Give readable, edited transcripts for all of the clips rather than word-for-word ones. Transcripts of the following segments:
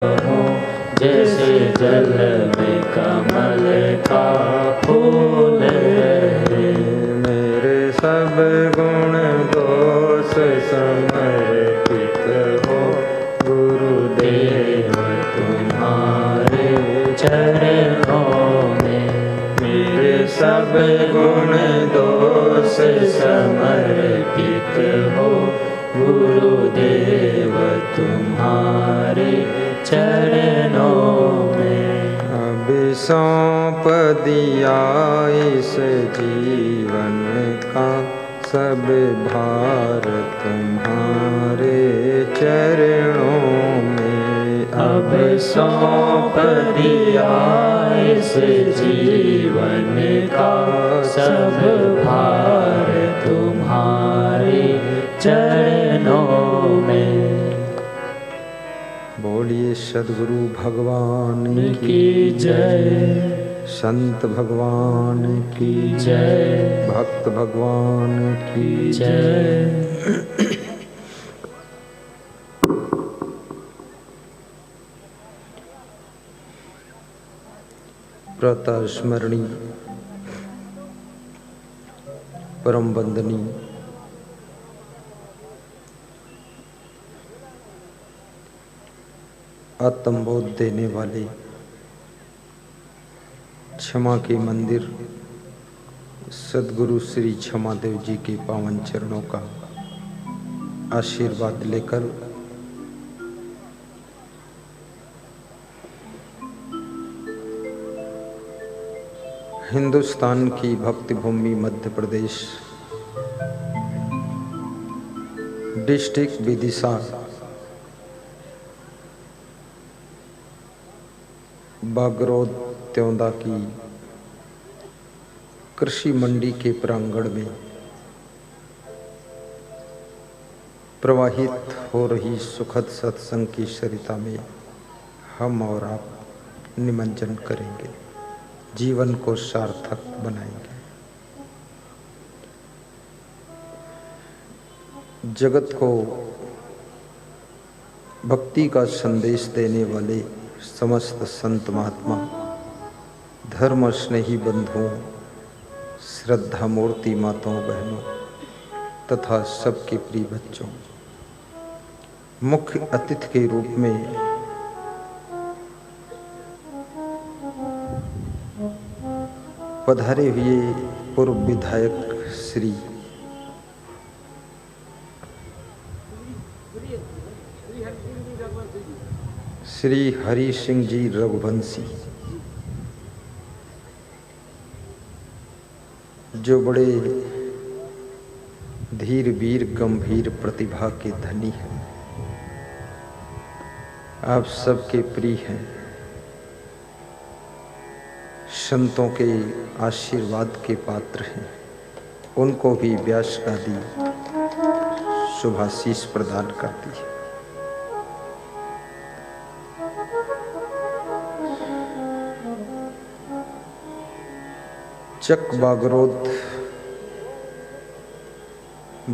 जैसे जल में कमल का फूल है। मेरे सब गुण दोष समर्पित हो गुरुदेव तुम्हारे चरणों में। मेरे सब गुण दोष समर्पित हो गुरुदेव तुम्हारे चरणों में। अब सौंप दिया इस जीवन का सब भार तुम्हारे चरणों में। अब सौंप दिया इस जीवन का सब भार तुम्हारे चरणों में। बोलिए सद्गुरु भगवान की जय, संत भगवान की जय, भक्त भगवान की जय। प्रातः स्मरणीय परम वंदनीय आत्मबोध देने वाले क्षमा के मंदिर सद्गुरु श्री क्षमादेव जी के पावन चरणों का आशीर्वाद लेकर हिंदुस्तान की भक्ति भूमि मध्य प्रदेश डिस्ट्रिक्ट विदिशा बागरोद त्योंदा की कृषि मंडी के प्रांगण में प्रवाहित हो रही सुखद सत्संग की सरिता में हम और आप निमंजन करेंगे, जीवन को सार्थक बनाएंगे। जगत को भक्ति का संदेश देने वाले समस्त संत महात्मा, धर्म स्नेही बंधुओं, श्रद्धा मूर्ति माताओं बहनों तथा सबके प्रिय बच्चों, मुख्य अतिथि के रूप में पधारे हुए पूर्व विधायक श्री हरि सिंह जी रघुवंशी, जो बड़े धीर वीर गंभीर प्रतिभा के धनी हैं, आप सबके प्रिय हैं, संतों के आशीर्वाद के पात्र हैं, उनको भी व्यास गादी शुभाशीष प्रदान करती है। चक बागरोद,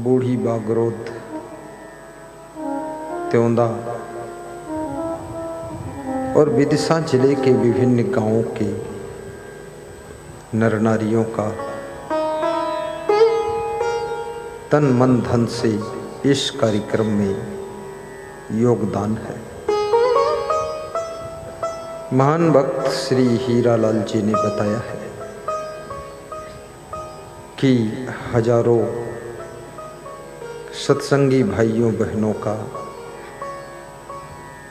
बूढ़ी बागरोद, त्योंदा और विदिशा जिले के विभिन्न गांवों के नर नारियों का तन मन धन से इस कार्यक्रम में योगदान है। महान भक्त श्री हीरालाल जी ने बताया है कि हजारों सत्संगी भाइयों बहनों का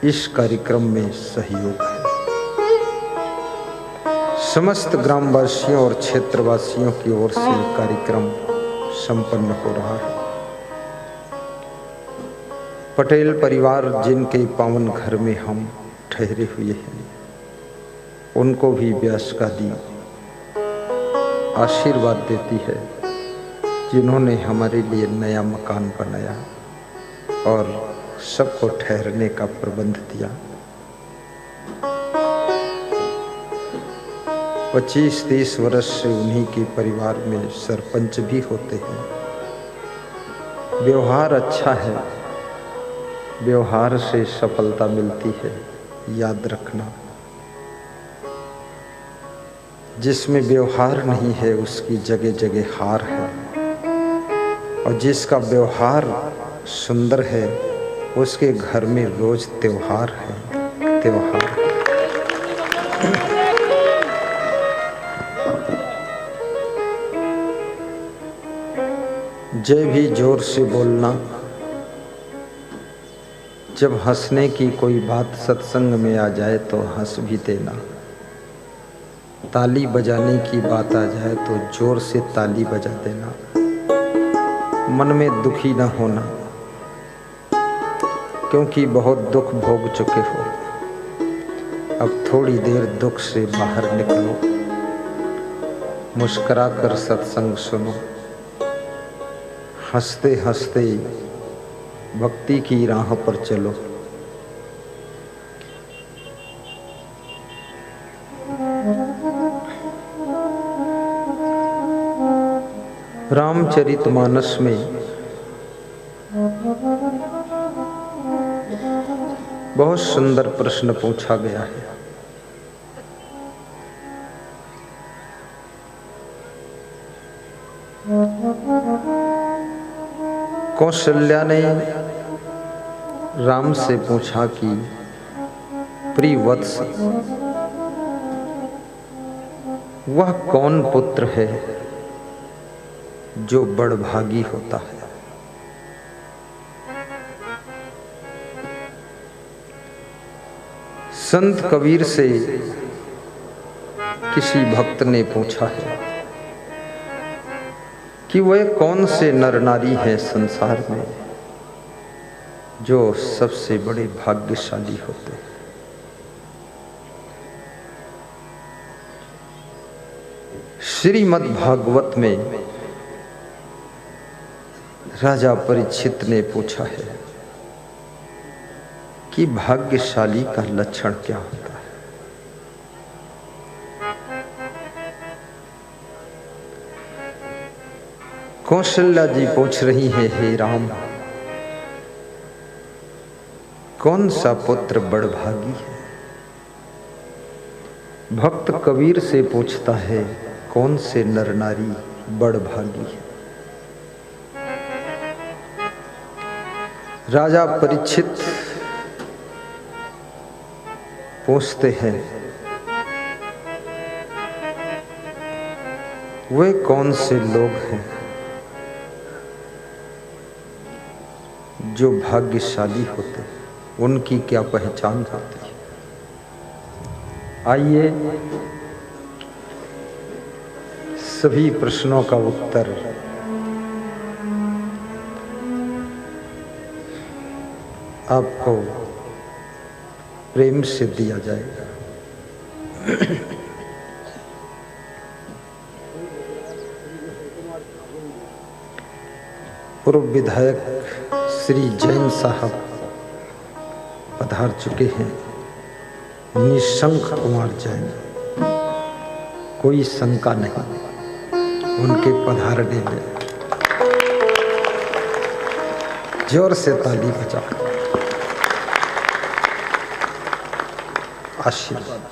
इस कार्यक्रम में सहयोग है। समस्त ग्रामवासियों और क्षेत्रवासियों की ओर से कार्यक्रम संपन्न हो रहा है। पटेल परिवार जिनके पावन घर में हम ठहरे हुए हैं, उनको भी व्यास गादी आशीर्वाद देती है, जिन्होंने हमारे लिए नया मकान बनाया और सबको ठहरने का प्रबंध दिया। 25-30 वर्ष से उन्हीं के परिवार में सरपंच भी होते हैं। व्यवहार अच्छा है, व्यवहार से सफलता मिलती है। याद रखना, जिसमें व्यवहार नहीं है उसकी जगह जगह हार है, और जिसका व्यवहार सुंदर है उसके घर में रोज त्योहार है, त्योहार। जय भी जोर से बोलना, जब हंसने की कोई बात सत्संग में आ जाए तो हंस भी देना, ताली बजाने की बात आ जाए तो जोर से ताली बजा देना। मन में दुखी न होना, क्योंकि बहुत दुख भोग चुके हो, अब थोड़ी देर दुख से बाहर निकलो, मुस्कुरा कर सत्संग सुनो, हंसते हंसते भक्ति की राह पर चलो। रामचरितमानस में बहुत सुंदर प्रश्न पूछा गया है। कौशल्या ने राम से पूछा कि प्रिय वत्स, वह कौन पुत्र है जो बड़भागी होता है? संत कबीर से किसी भक्त ने पूछा है कि वह कौन से नर नारी है संसार में जो सबसे बड़े भाग्यशाली होते हैं? श्रीमद् भागवत में राजा परीक्षित ने पूछा है कि भाग्यशाली का लक्षण क्या होता है? कौशल्या जी पूछ रही है, हे राम, कौन सा पुत्र बड़भागी है? भक्त कबीर से पूछता है, कौन से नर नारी बड़भागी है? राजा परीक्षित पूछते हैं, वे कौन से लोग हैं जो भाग्यशाली होते हैं, उनकी क्या पहचान होती है? आइए सभी प्रश्नों का उत्तर आपको प्रेम से दिया जाएगा। पूर्व विधायक श्री जैन साहब पधार चुके हैं, निशंक कुमार जैन, कोई शंका नहीं उनके पधारने में। जोर से ताली बजा, आशीर्वाद,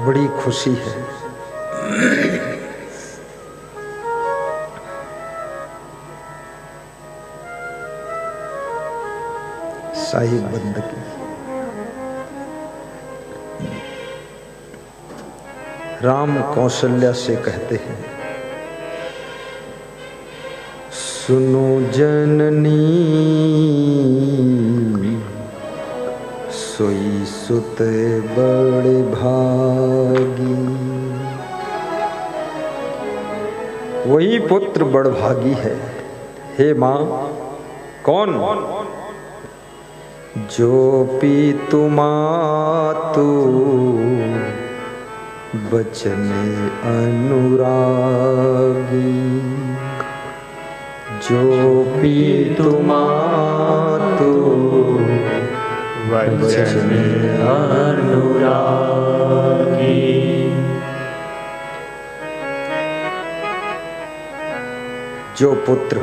बड़ी खुशी है। साहिब बंदगी राम कौशल्या से कहते हैं, सुनो जननी सोई सुत बड़े भागी। वही पुत्र बड़भागी है। हे माँ, कौन? जो पीतु मातु बचन अनुरागी। जो पीतु मातु वचन अनुरागी। जो पुत्र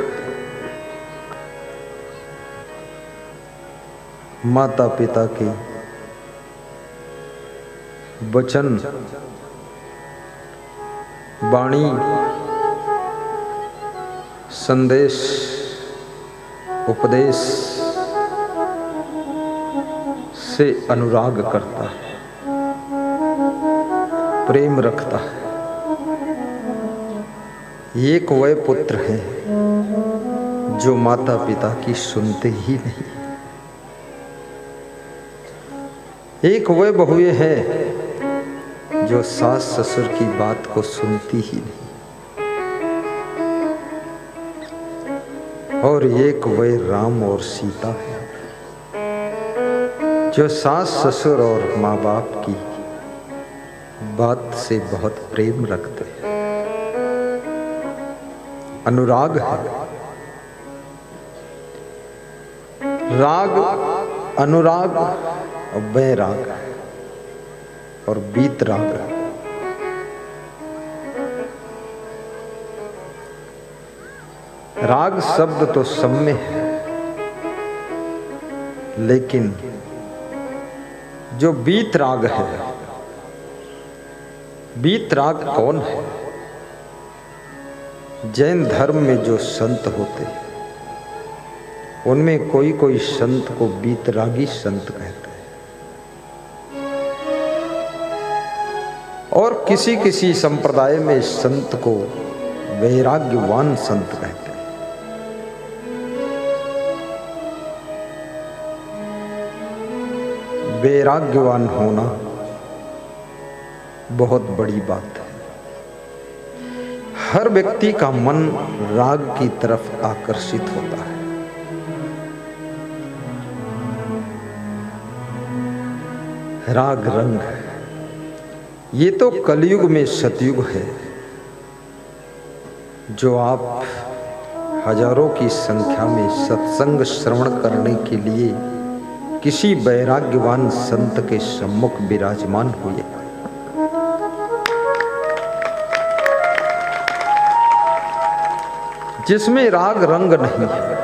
माता पिता के वचन, वाणी, संदेश, उपदेश से अनुराग करता है, प्रेम रखता है। एक वह पुत्र है जो माता पिता की सुनते ही नहीं। एक वह बहुएं है जो सास ससुर की बात को सुनती ही नहीं। और एक वह राम और सीता है जो सास ससुर और माँ बाप की बात से बहुत प्रेम रखते हैं, अनुराग है। राग, अनुराग और वैराग और बीतराग। राग शब्द तो सम्य है, लेकिन जो बीतराग है, बीतराग कौन है? जैन धर्म में जो संत होते हैं उनमें कोई कोई संत को बीतरागी संत कहते हैं, और किसी किसी संप्रदाय में संत को वैराग्यवान संत कहते हैं। वैराग्यवान होना बहुत बड़ी बात है। हर व्यक्ति का मन राग की तरफ आकर्षित होता है। राग रंग, ये तो कलयुग में सतयुग है, जो आप हजारों की संख्या में सत्संग श्रवण करने के लिए किसी वैराग्यवान संत के सम्मुख विराजमान हुए। जिसमें राग रंग नहीं है,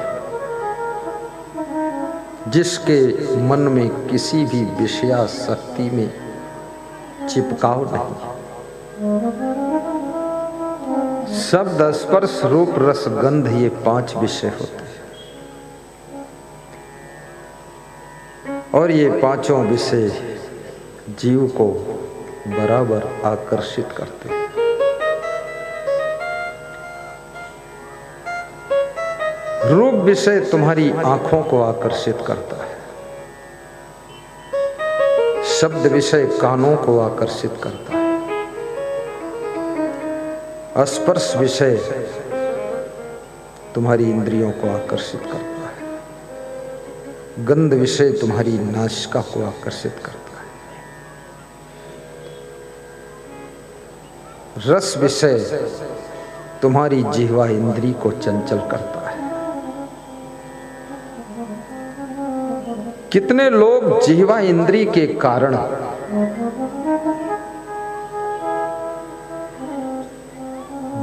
जिसके मन में किसी भी विषयासक्ति में चिपकाव नहीं, शब्द, स्पर्श, रूप, रस, गंध, ये 5 विषय होते हैं। और ये 5 विषय जीव को बराबर आकर्षित करते हैं। रूप विषय तुम्हारी आंखों को आकर्षित करता है, शब्द विषय कानों को आकर्षित करता है, स्पर्श विषय तुम्हारी इंद्रियों को आकर्षित करता है, गंध विषय तुम्हारी नासिका को आकर्षित करता है, रस विषय तुम्हारी जिह्वा इंद्री को चंचल करता है। कितने लोग जिह्वा इंद्री के कारण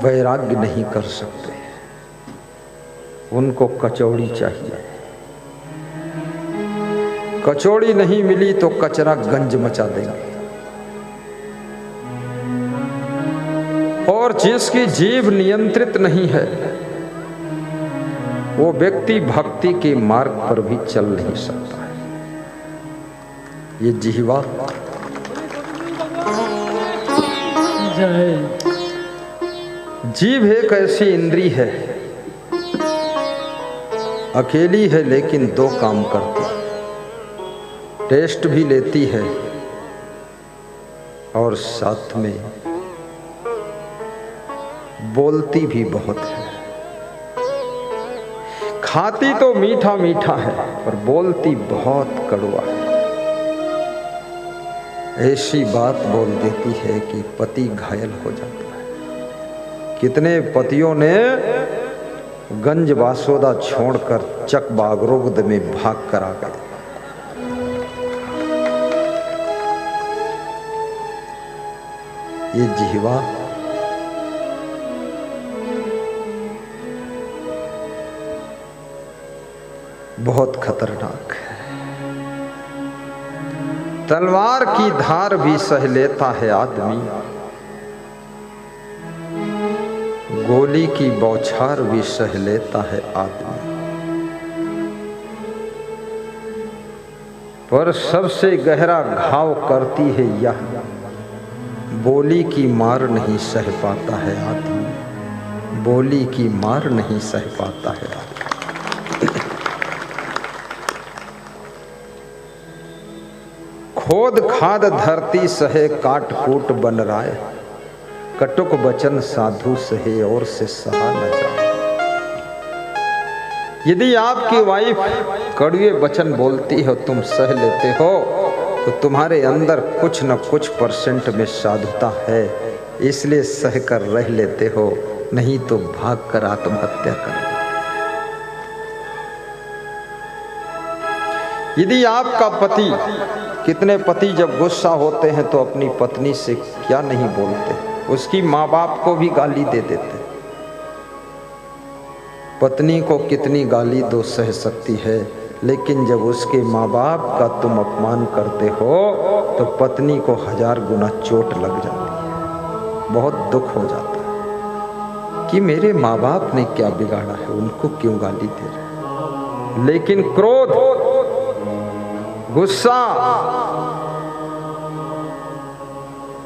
वैराग्य नहीं कर सकते, उनको कचौड़ी चाहिए। कचौड़ी नहीं मिली तो कचरा गंज मचा देंगे। और जिसकी जीभ नियंत्रित नहीं है वो व्यक्ति भक्ति के मार्ग पर भी चल नहीं सकता है। ये जिह्वा जीभ एक ऐसी इंद्री है, अकेली है लेकिन 2 काम करती है। टेस्ट भी लेती है और साथ में बोलती भी बहुत है। खाती तो मीठा मीठा है पर बोलती बहुत कड़वा है। ऐसी बात बोल देती है कि पति घायल हो जाता है। कितने पतियों ने गंज बासोदा छोड़कर चक बागरोद में भाग कर आ गए। ये जिह्वा बहुत खतरनाक है। तलवार की धार भी सह लेता है आदमी, गोली की बौछार भी सह लेता है आदमी, पर सबसे गहरा घाव करती है यह, बोली की मार नहीं सह पाता है आदमी, बोली की मार नहीं सह पाता है आदमी। खोद खाद धरती सहे काट कूट बन राय, कटुक वचन साधु सहे और से सहा न जाए। यदि आपकी वाइफ कड़वे वचन बोलती हो, तुम सह लेते हो, तो तुम्हारे अंदर कुछ न कुछ % में साधुता है, इसलिए सह कर रह लेते हो, नहीं तो भाग कर आत्महत्या कर। यदि आपका पति, कितने पति जब गुस्सा होते हैं तो अपनी पत्नी से क्या नहीं बोलते, उसकी माँ बाप को भी गाली दे देते। पत्नी को कितनी गाली दो सह सकती है, लेकिन जब उसके माँ बाप का तुम अपमान करते हो तो पत्नी को 1000 गुना चोट लग जाती है, बहुत दुख हो जाता है कि मेरे माँ बाप ने क्या बिगाड़ा है, उनको क्यों गाली दे रहे। लेकिन क्रोध, गुस्सा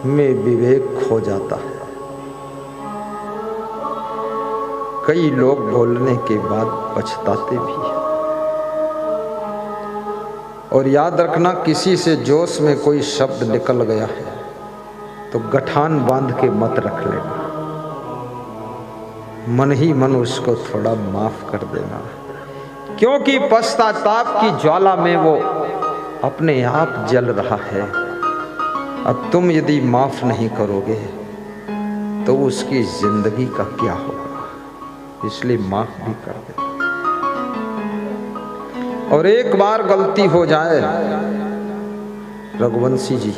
में विवेक खो जाता है। कई लोग बोलने के बाद पछताते भी हैं। और याद रखना, किसी से जोश में कोई शब्द निकल गया है तो गठान बांध के मत रख लेना, मन ही मन उसको थोड़ा माफ कर देना, क्योंकि पश्चाताप की ज्वाला में वो अपने आप जल रहा है। अब तुम यदि माफ नहीं करोगे तो उसकी जिंदगी का क्या होगा, इसलिए माफ भी कर दे। और एक बार गलती हो जाए रघुवंशी जी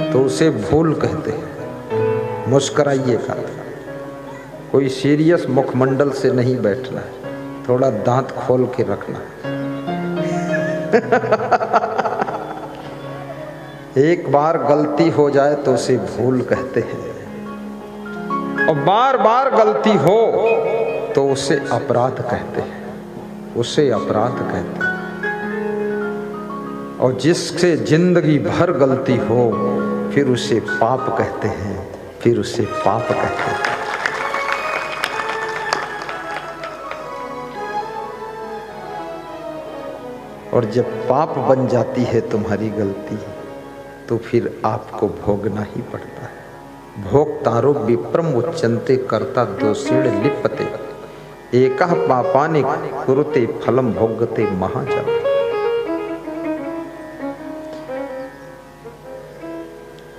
तो उसे भूल कहते हैं। मुस्कुराइएगा, कोई सीरियस मुखमंडल से नहीं बैठना है, थोड़ा दांत खोल के रखना है। एक बार गलती हो जाए तो उसे भूल कहते हैं, और बार बार गलती हो तो उसे अपराध कहते हैं, उसे अपराध कहते हैं। और जिससे जिंदगी भर गलती हो फिर उसे पाप कहते हैं, फिर उसे पाप कहते हैं। और जब पाप बन जाती है तुम्हारी गलती तो फिर आपको भोगना ही पड़ता है। भोक्तारो विप्रम उच्चन्ते कर्ता दोषेण लिप्यते, एकः पापानि कुरुते फलम भोगते महाजन।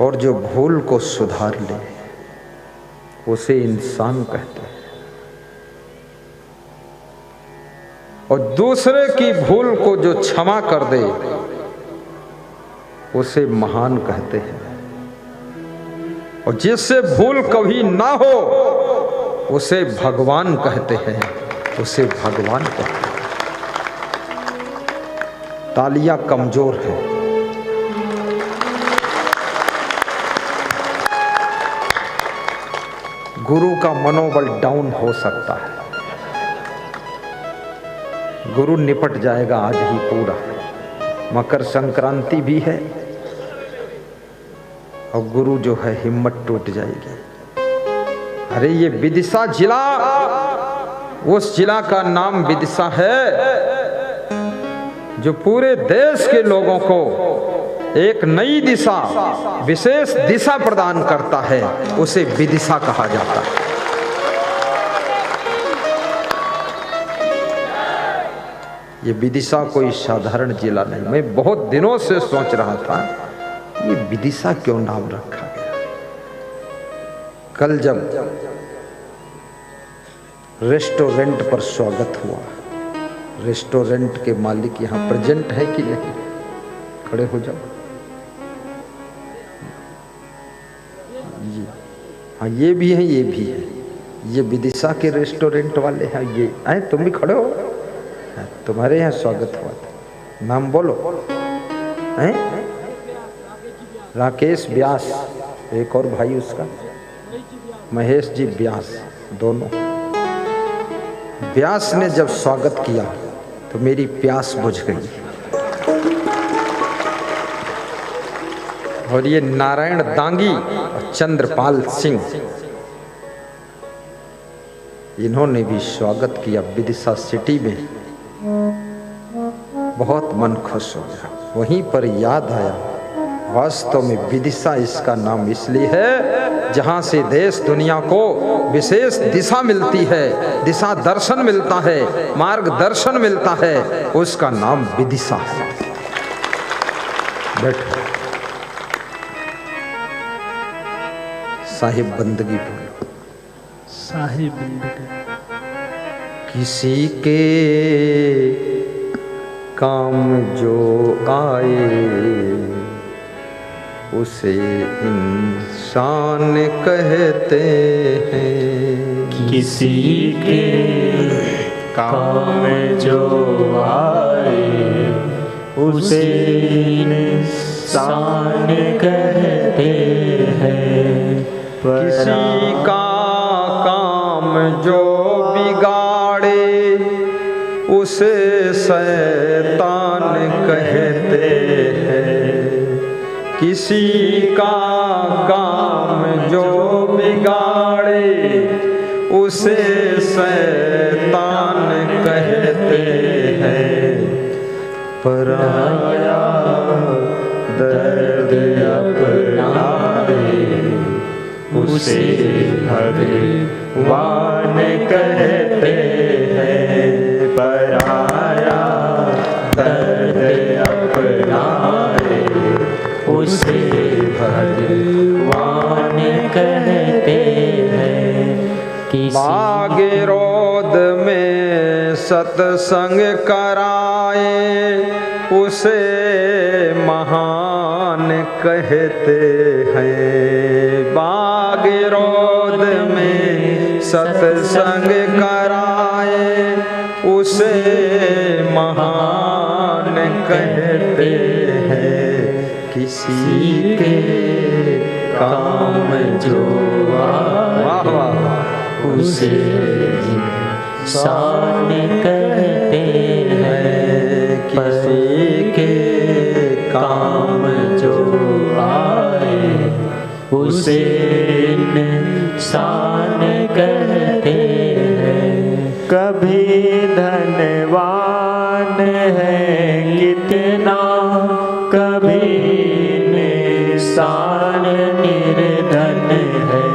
और जो भूल को सुधार ले उसे इंसान कहते हैं, और दूसरे की भूल को जो क्षमा कर दे उसे महान कहते हैं, और जिससे भूल कभी ना हो उसे भगवान कहते हैं, उसे भगवान कहते हैं। तालियां कमजोर है, गुरु का मनोबल डाउन हो सकता है, गुरु निपट जाएगा आज ही पूरा। मकर संक्रांति भी है और गुरु जो है हिम्मत टूट जाएगी। अरे ये विदिशा जिला, उस जिला का नाम विदिशा है जो पूरे देश के लोगों को एक नई दिशा, विशेष दिशा प्रदान करता है, उसे विदिशा कहा जाता है। ये विदिशा कोई साधारण जिला नहीं। मैं बहुत दिनों से सोच रहा था ये विदिशा क्यों नाम रखा गया। कल जब रेस्टोरेंट पर स्वागत हुआ, रेस्टोरेंट के मालिक यहाँ प्रेजेंट है कि नहीं, खड़े हो जाओ। हाँ ये भी है, ये भी है, ये विदिशा के रेस्टोरेंट वाले हैं। ये आए, तुम भी खड़े हो, तुम्हारे यहाँ स्वागत हुआ था। नाम बोलो। हैं? राकेश व्यास, एक और भाई उसका महेश जी व्यास, दोनों। व्यास ने जब स्वागत किया तो मेरी प्यास बुझ गई। और ये नारायण दांगी और चंद्रपाल सिंह, इन्होंने भी स्वागत किया विदिशा सिटी में। बहुत मन खुश हो गया। वहीं पर याद आया, वास्तव में विदिशा इसका नाम इसलिए है जहां से देश दुनिया को विशेष दिशा मिलती है, दिशा दर्शन मिलता है, मार्गदर्शन मिलता है, उसका नाम विदिशा है। बैठो, साहिब बंदगी बोलो। साहिब बंदगी। किसी के काम जो आए उसे इंसान कहते हैं। किसी के काम जो आए उसे इंसान कहते हैं। किसी का काम जो बिगाड़े उसे शैतान कहते हैं। किसी का काम जो बिगाड़े उसे शैतान कहते हैं। पराया दर्द अपनाए उसे भगवान कहते हैं। पराया दर्द अपनाए उसे भगवान कहते हैं। बागेरोद में सत्संग कराए उसे महान कहते हैं। बागेरोद में सत्संग कराए उसे महान कहते हैं। किसी के काम जो उसे इंसान कहते हैं। किसी के काम जो आए उसे इंसान कहते हैं। कभी धनवान है कितना, कभी निशान निर्धन है।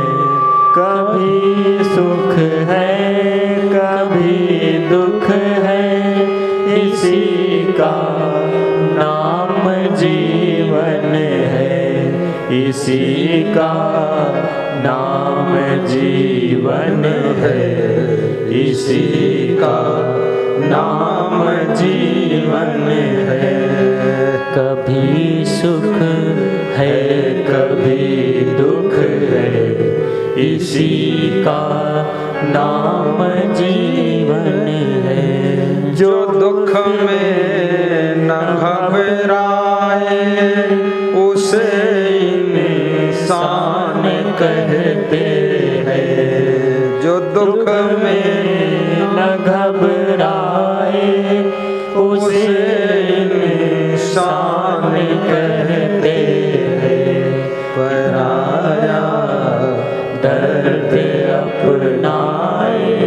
कभी सुख है कभी दुख है, इसी का नाम जीवन है। इसी का नाम जीवन है। इसी का नाम जीवन है। कभी सुख है कभी दुख है, इसी का नाम जीवन है। जो दुख में न घबराए उसे इंसान कहते हैं। जो दुख में न घबराए उसे इंसान कहते हैं। पराया दर्द अपनाए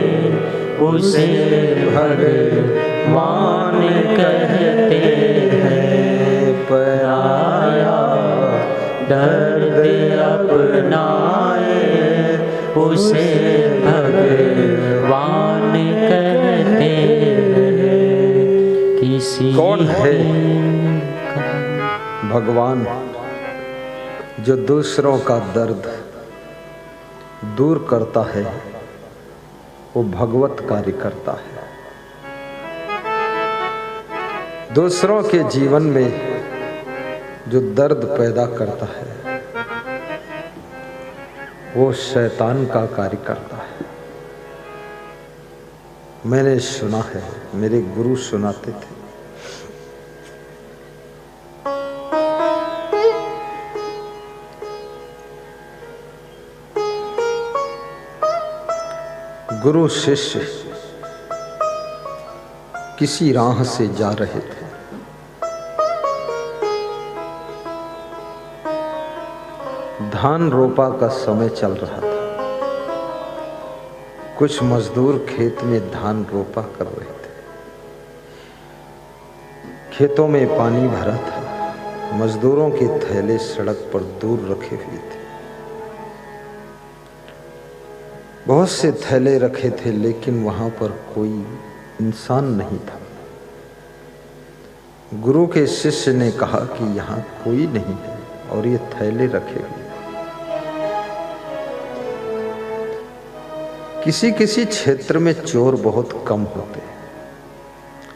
उसे भगवान कहते हैं। पराया दर्द अपनाए उसे भगवान कहते हैं। किसी कौन है भगवान? जो दूसरों का दर्द दूर करता है, वो भगवत कार्य करता है। दूसरों के जीवन में जो दर्द पैदा करता है, वो शैतान का कार्य करता है। मैंने सुना है, मेरे गुरु सुनाते थे। गुरु शिष्य किसी राह से जा रहे थे। धान रोपा का समय चल रहा था। कुछ मजदूर खेत में धान रोपा कर रहे थे। खेतों में पानी भरा था। मजदूरों के थैले सड़क पर दूर रखे हुए थे। बहुत से थैले रखे थे, लेकिन वहां पर कोई इंसान नहीं था। गुरु के शिष्य ने कहा कि यहाँ कोई नहीं है और ये थैले रखे हुए। किसी किसी क्षेत्र में चोर बहुत कम होते हैं।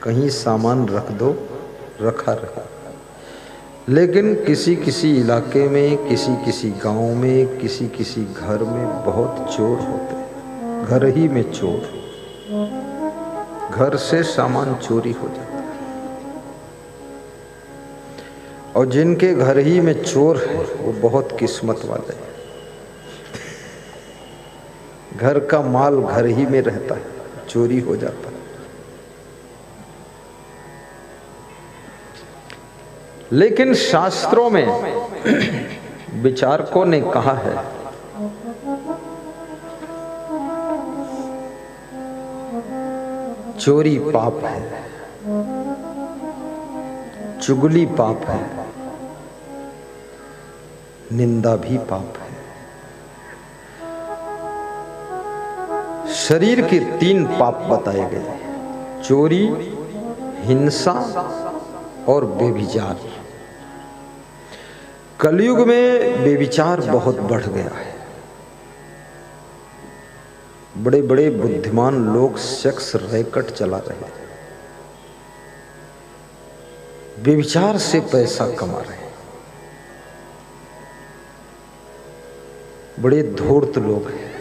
कहीं सामान रख दो, रखा रहा। लेकिन किसी किसी इलाके में, किसी किसी गांव में, किसी किसी घर में बहुत चोर होते हैं। घर ही में चोर, घर से सामान चोरी हो जाता है। और जिनके घर ही में चोर है वो बहुत किस्मत वाले हैं। घर का माल घर ही में रहता है, चोरी हो जाता है। लेकिन शास्त्रों में विचारकों ने कहा है चोरी पाप है, चुगली पाप है, निंदा भी पाप है। शरीर के 3 पाप बताए गए, चोरी, हिंसा और बेविचार। कलयुग में बेविचार बहुत बढ़ गया है। बड़े बड़े बुद्धिमान लोग सेक्स रैकेट चला रहे हैं, बेविचार से पैसा कमा रहे हैं। बड़े धूर्त लोग हैं।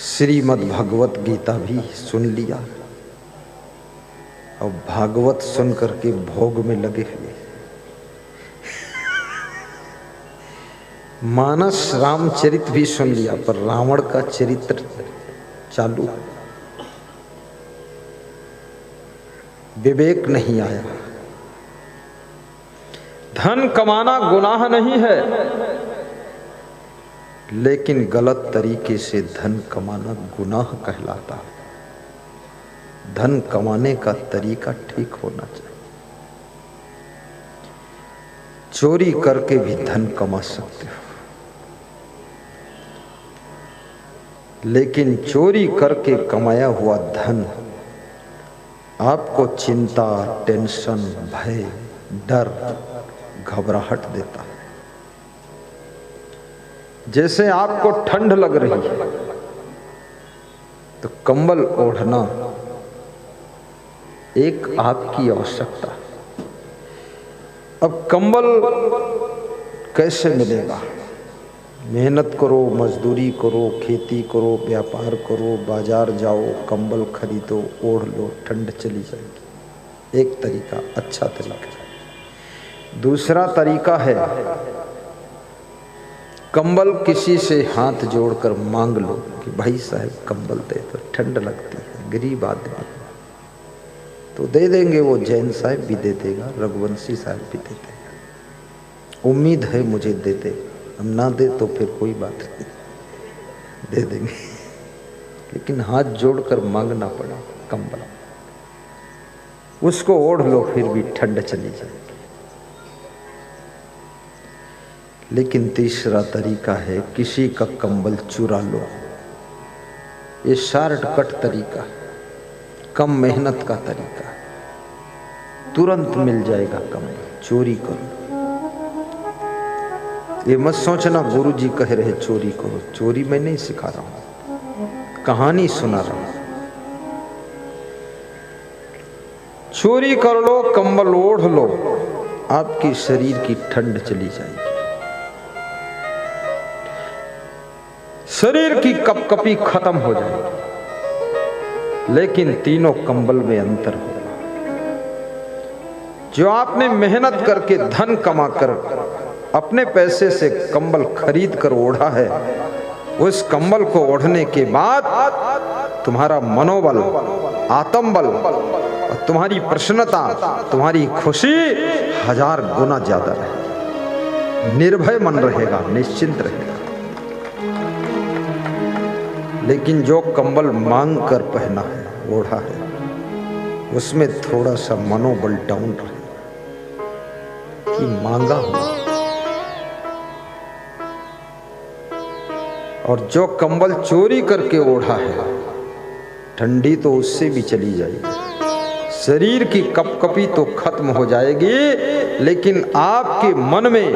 श्रीमद् भगवत गीता भी सुन लिया और भागवत सुन करके भोग में लगे हुए। मानस रामचरित भी सुन लिया, पर रावण का चरित्र चालू। विवेक नहीं आया। धन कमाना गुनाह नहीं है, लेकिन गलत तरीके से धन कमाना गुनाह कहलाता है। धन कमाने का तरीका ठीक होना चाहिए। चोरी करके भी धन कमा सकते हो, लेकिन चोरी करके कमाया हुआ धन आपको चिंता, टेंशन, भय, डर, घबराहट देता है। जैसे आपको ठंड लग रही है तो कंबल ओढ़ना एक आपकी आवश्यकता है। अब कंबल कैसे मिलेगा? मेहनत करो, मजदूरी करो, खेती करो, व्यापार करो, बाजार जाओ, कंबल खरीदो, ओढ़ लो, ठंड चली जाएगी। एक तरीका, अच्छा तरीका है। दूसरा तरीका है कंबल किसी से हाथ जोड़कर मांग लो कि भाई साहब कंबल दे दो, ठंड लगती है, गरीब आदमी तो दे देंगे। वो जैन साहब भी दे देगा, रघुवंशी साहब भी दे देगा। उम्मीद है मुझे दे दे, हम ना दे तो फिर कोई बात नहीं, दे देंगे। लेकिन हाथ जोड़कर मांगना पड़ा कंबल, उसको ओढ़ लो, फिर भी ठंड चली जाएगी। लेकिन तीसरा तरीका है किसी का कंबल चुरा लो। ये शॉर्टकट तरीका है, कम मेहनत का तरीका है, तुरंत मिल जाएगा कंबल। चोरी करो। ये मत सोचना गुरुजी कह रहे चोरी करो। चोरी मैं नहीं सिखा रहा हूं, कहानी सुना रहा हूं। चोरी कर लो, कंबल ओढ़ लो, आपकी शरीर की ठंड चली जाएगी। शरीर की कपकपी खत्म हो जाएगी। लेकिन तीनों कंबल में अंतर होगा। जो आपने मेहनत करके धन कमाकर अपने पैसे से कंबल खरीद कर ओढ़ा है, उस कंबल को ओढ़ने के बाद तुम्हारा मनोबल, आत्मबल और तुम्हारी प्रसन्नता, तुम्हारी खुशी 1000 गुना ज्यादा रहेगी। निर्भय मन रहेगा, निश्चिंत रहेगा। लेकिन जो कंबल मांग कर पहना है, ओढ़ा है, उसमें थोड़ा सा मनोबल डाउन रहेगा कि मांगा हुआ। और जो कंबल चोरी करके ओढ़ा है, ठंडी तो उससे भी चली जाएगी, शरीर की कपकपी तो खत्म हो जाएगी, लेकिन आपके मन में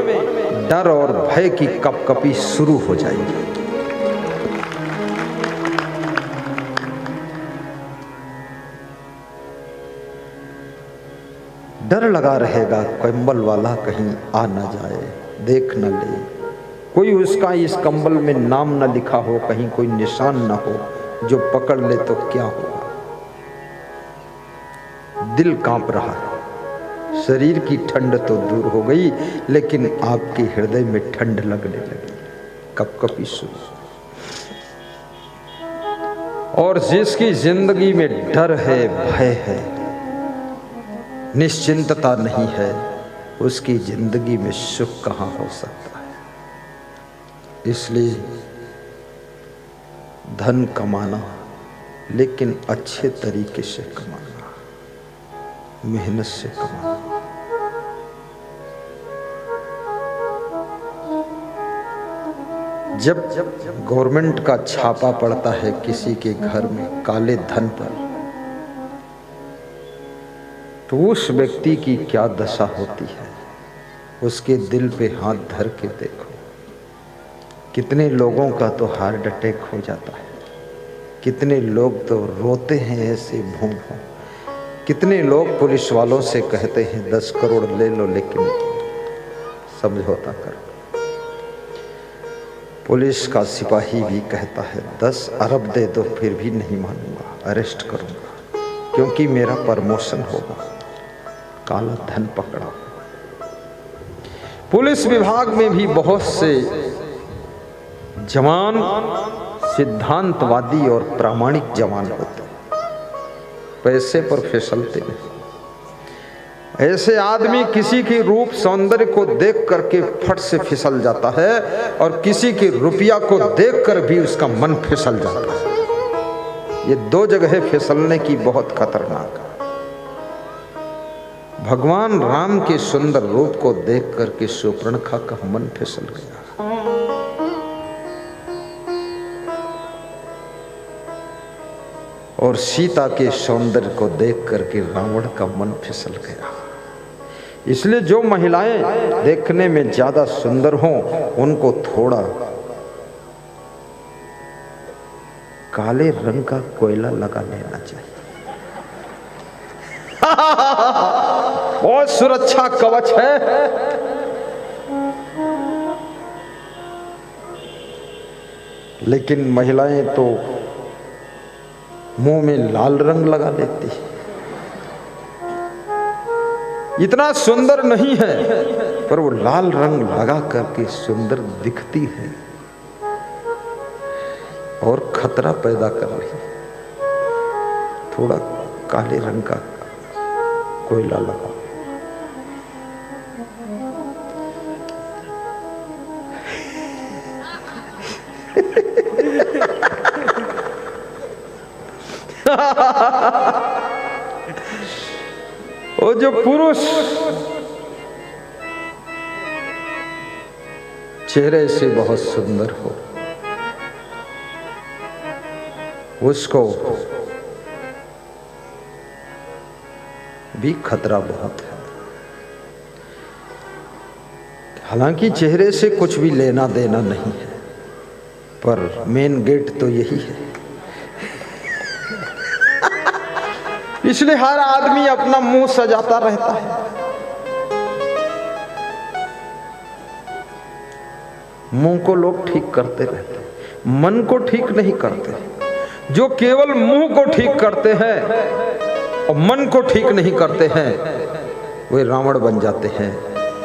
डर और भय की कपकपी शुरू हो जाएगी। डर लगा रहेगा, कंबल वाला कहीं आ ना जाए, देख न ले, कोई उसका इस कंबल में नाम न लिखा हो, कहीं कोई निशान न हो, जो पकड़ ले तो क्या होगा। दिल कांप रहा है, शरीर की ठंड तो दूर हो गई, लेकिन आपके हृदय में ठंड लगने लगी, कपकपी शुरू। और जिसकी जिंदगी में डर है, भय है, निश्चिंतता नहीं है, उसकी जिंदगी में सुख कहां हो सकता है। इसलिए धन कमाना, लेकिन अच्छे तरीके से कमाना, मेहनत से कमाना। जब गवर्नमेंट का छापा पड़ता है किसी के घर में काले धन पर, तो उस व्यक्ति की क्या दशा होती है, उसके दिल पे हाथ धर के देखो। कितने लोगों का तो हार्ट अटैक हो जाता है, कितने लोग तो रोते हैं ऐसे भूम हो, कितने लोग पुलिस वालों से कहते हैं 10 करोड़ ले लो, लेकिन समझौता करो। पुलिस का सिपाही भी कहता है 10 अरब दे दो, फिर भी नहीं मानूंगा, अरेस्ट करूंगा, क्योंकि मेरा प्रमोशन होगा। काला धन पकड़ा। पुलिस विभाग में भी बहुत से जवान सिद्धांतवादी और प्रामाणिक जवान होते, पैसे पर फिसलते नहीं। ऐसे आदमी किसी के रूप सौंदर्य को देख करके फट से फिसल जाता है, और किसी के रुपया को देख कर भी उसका मन फिसल जाता है। ये 2 जगह फिसलने की बहुत खतरनाक है। भगवान राम के सुंदर रूप को देख करके शूर्पणखा का मन फिसल गया, और सीता के सौंदर्य को देख करके रावण का मन फिसल गया। इसलिए जो महिलाएं देखने में ज्यादा सुंदर हों, उनको थोड़ा काले रंग का कोयला लगा लेना चाहिए। बहुत सुरक्षा कवच है। लेकिन महिलाएं तो मुंह में लाल रंग लगा लेती, इतना सुंदर नहीं है, पर वो लाल रंग लगा करके सुंदर दिखती है और खतरा पैदा कर रही है। थोड़ा काले रंग का कोयला लगा। वो जो पुरुष चेहरे से बहुत सुंदर हो, उसको भी खतरा बहुत है। हालांकि चेहरे से कुछ भी लेना देना नहीं है, पर मेन गेट तो यही है। इसलिए हर आदमी अपना मुंह सजाता रहता है। मुंह को लोग ठीक करते रहते हैं, मन को ठीक नहीं करते। जो केवल मुंह को ठीक करते हैं और मन को ठीक नहीं करते हैं, वे रावण बन जाते हैं,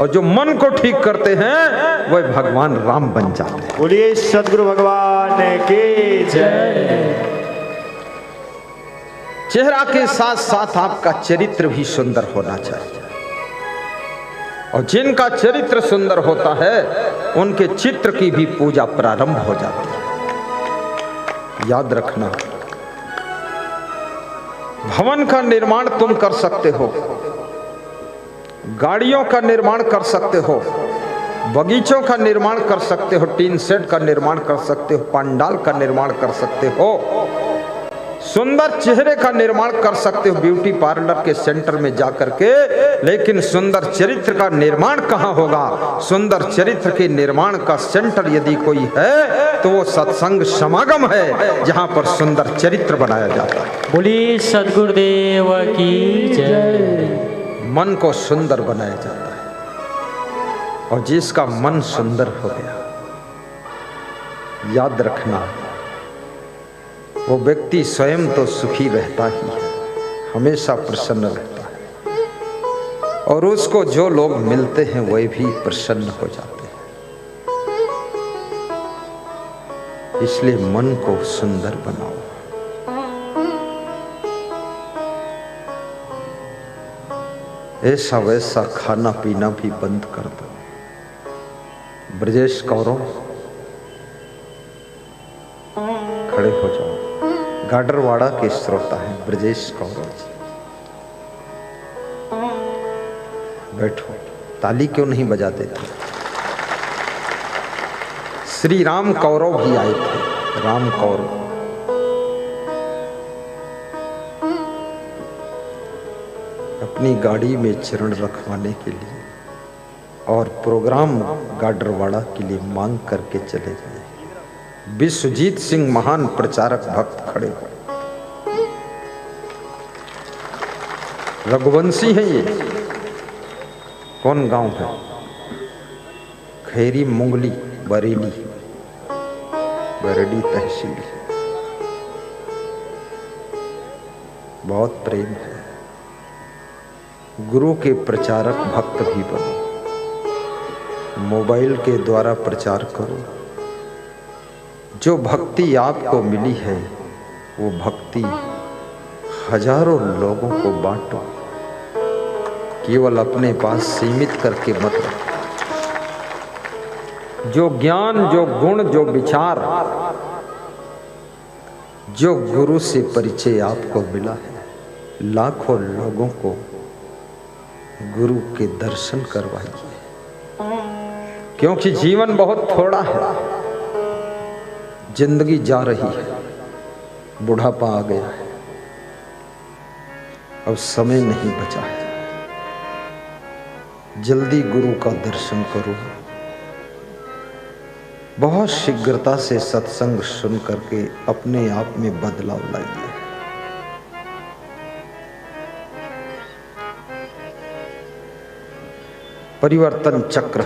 और जो मन को ठीक करते हैं वह भगवान राम बन जाते हैं। बोलिए सदगुरु भगवान की जय। चेहरा के साथ साथ आपका चरित्र भी सुंदर होना चाहिए, और जिनका चरित्र सुंदर होता है उनके चित्र की भी पूजा प्रारंभ हो जाती है। याद रखना, भवन का निर्माण तुम कर सकते हो, गाड़ियों का निर्माण कर सकते हो, बगीचों का निर्माण कर सकते हो, टीन सेट का निर्माण कर सकते हो, पंडाल का निर्माण कर सकते हो, सुंदर चेहरे का निर्माण कर सकते हो ब्यूटी पार्लर के सेंटर में जाकर के, लेकिन सुंदर चरित्र का निर्माण कहाँ होगा? सुंदर चरित्र के निर्माण का सेंटर यदि कोई है तो वो सत्संग समागम है, जहां पर सुंदर चरित्र बनाया जाता है। बोलिए सद्गुरुदेव की जय। मन को सुंदर बनाया जाता है, और जिसका मन सुंदर हो गया, याद रखना, वो व्यक्ति स्वयं तो सुखी रहता ही है, हमेशा प्रसन्न रहता है, और उसको जो लोग मिलते हैं वे भी प्रसन्न हो जाते हैं। इसलिए मन को सुंदर बनाओ। ऐसा वैसा खाना पीना भी बंद कर दो। ब्रजेश कौरव, खड़े हो जाओ। गाडरवाड़ा के श्रोता हैं ब्रजेश कौरव जी, बैठो। ताली क्यों नहीं बजाते थे? श्री राम कौरव भी आए थे, राम कौरव। अपनी गाड़ी में चरण रखवाने के लिए और प्रोग्राम गाडरवाड़ा के लिए मांग करके चले गए। विश्वजीत सिंह महान प्रचारक भक्त खड़े हो। रघुवंशी है ये। कौन गांव है? खैरी मुंगली, बरेली, बरेली तहसील। बहुत प्रेम है। गुरु के प्रचारक भक्त भी बनो। मोबाइल के द्वारा प्रचार करो। जो भक्ति आपको मिली है वो भक्ति हजारों लोगों को बांटो, केवल अपने पास सीमित करके मत रखो। जो ज्ञान, जो गुण, जो विचार, जो गुरु से परिचय आपको मिला है, लाखों लोगों को गुरु के दर्शन करवाइए, क्योंकि जीवन बहुत थोड़ा है। जिंदगी जा रही है, बुढ़ापा आ गया है, अब समय नहीं बचा है। जल्दी गुरु का दर्शन करो। बहुत शीघ्रता से सत्संग सुन करके अपने आप में बदलाव लाइए। परिवर्तन चक्र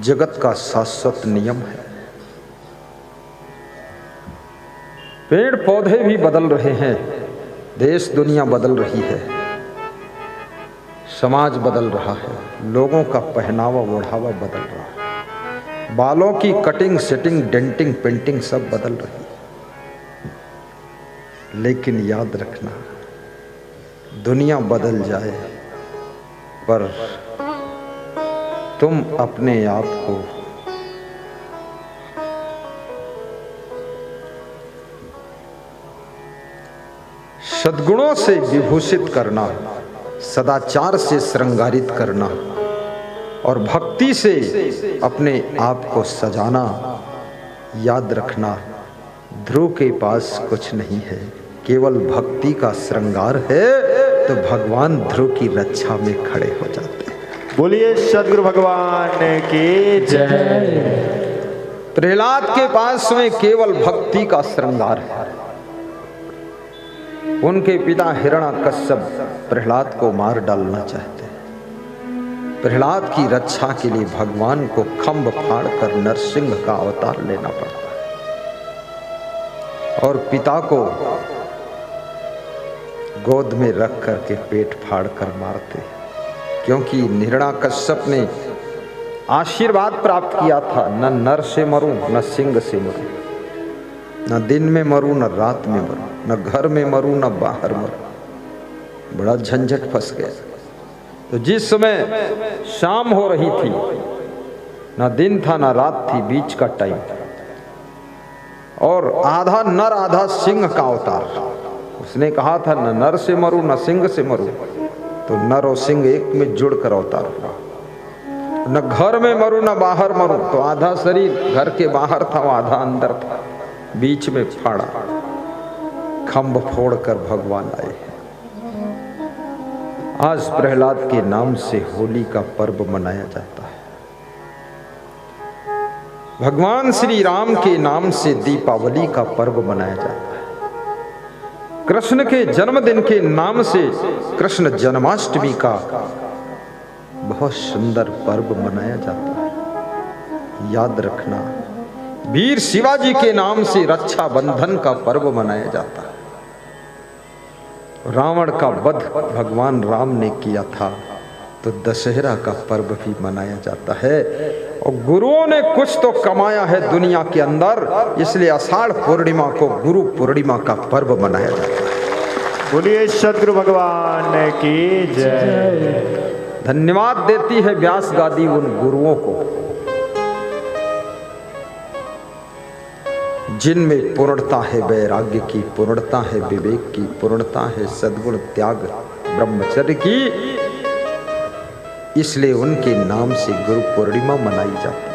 जगत का शाश्वत नियम है। पेड़ पौधे भी बदल रहे हैं, देश दुनिया बदल रही है, समाज बदल रहा है, लोगों का पहनावा ओढ़ावा बदल रहा है, बालों की कटिंग सेटिंग डेंटिंग पेंटिंग सब बदल रही है। लेकिन याद रखना, दुनिया बदल जाए पर तुम अपने आप को सद्गुणों से विभूषित करना, सदाचार से श्रृंगारित करना और भक्ति से अपने आप को सजाना। याद रखना, ध्रुव के पास कुछ नहीं है, केवल भक्ति का श्रृंगार है, तो भगवान ध्रुव की रक्षा में खड़े हो जाते हैं। बोलिए सद्गुरु भगवान की जय। प्रहलाद के पास में केवल भक्ति का श्रृंगार है। उनके पिता हिरण्यकश्यप प्रहलाद को मार डालना चाहते हैं। प्रहलाद की रक्षा के लिए भगवान को खंभ फाड़कर नरसिंह का अवतार लेना पड़ता है और पिता को गोद में रख करके पेट फाड़कर मारते, क्योंकि हिरण्याकश्यप ने आशीर्वाद प्राप्त किया था, न नर से मरूं न सिंह से मरूं, न दिन में मरूं न रात में मरूं, न घर में मरूं न बाहर मरूं। बड़ा झंझट फंस गया। तो जिस समय शाम हो रही थी, ना दिन था ना रात थी, बीच का टाइम था, और आधा नर आधा सिंह का अवतार। उसने कहा था न नर से मरूं न सिंह से मरूं, तो नर और सिंह एक में जुड़कर अवतार हुआ। न घर में मरूं न बाहर मरूं, तो आधा शरीर घर के बाहर था, आधा अंदर था, बीच में फाड़ा, खंभ फोड़कर भगवान आए। आज प्रहलाद के नाम से होली का पर्व मनाया जाता है। भगवान श्री राम के नाम से दीपावली का पर्व मनाया जाता है। कृष्ण के जन्मदिन के नाम से कृष्ण जन्माष्टमी का बहुत सुंदर पर्व मनाया जाता है। याद रखना, वीर शिवाजी के नाम से रक्षाबंधन का पर्व मनाया जाता है। रावण का वध भगवान राम ने किया था, तो दशहरा का पर्व भी मनाया जाता है। और गुरुओं ने कुछ तो कमाया है दुनिया के अंदर, इसलिए आषाढ़ पूर्णिमा को गुरु पूर्णिमा का पर्व मनाया जाता है। बोलिए सद्गुरु भगवान की जय। धन्यवाद देती है व्यास गादी उन गुरुओं को जिनमें पूर्णता है वैराग्य की, पूर्णता है विवेक की, पूर्णता है सद्गुण त्याग ब्रह्मचर्य की। इसलिए उनके नाम से गुरु पूर्णिमा मनाई जाती है।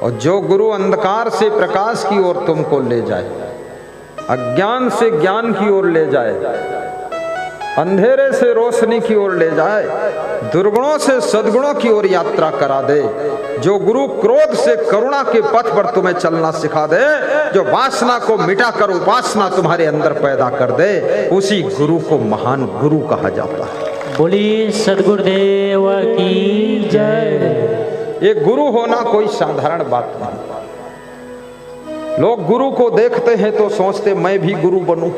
और जो गुरु अंधकार से प्रकाश की ओर तुमको ले जाए, अज्ञान से ज्ञान की ओर ले जाए, अंधेरे से रोशनी की ओर ले जाए, दुर्गुणों से सद्गुणों की ओर यात्रा करा दे, जो गुरु क्रोध से करुणा के पथ पर तुम्हें चलना सिखा दे, जो वासना को मिटाकर उपासना तुम्हारे अंदर पैदा कर दे, उसी गुरु को महान गुरु कहा जाता है। बोलिए सद्गुरुदेव की जय। ये गुरु होना कोई साधारण बात नहीं। लोग गुरु को देखते हैं तो सोचते मैं भी गुरु बनूं,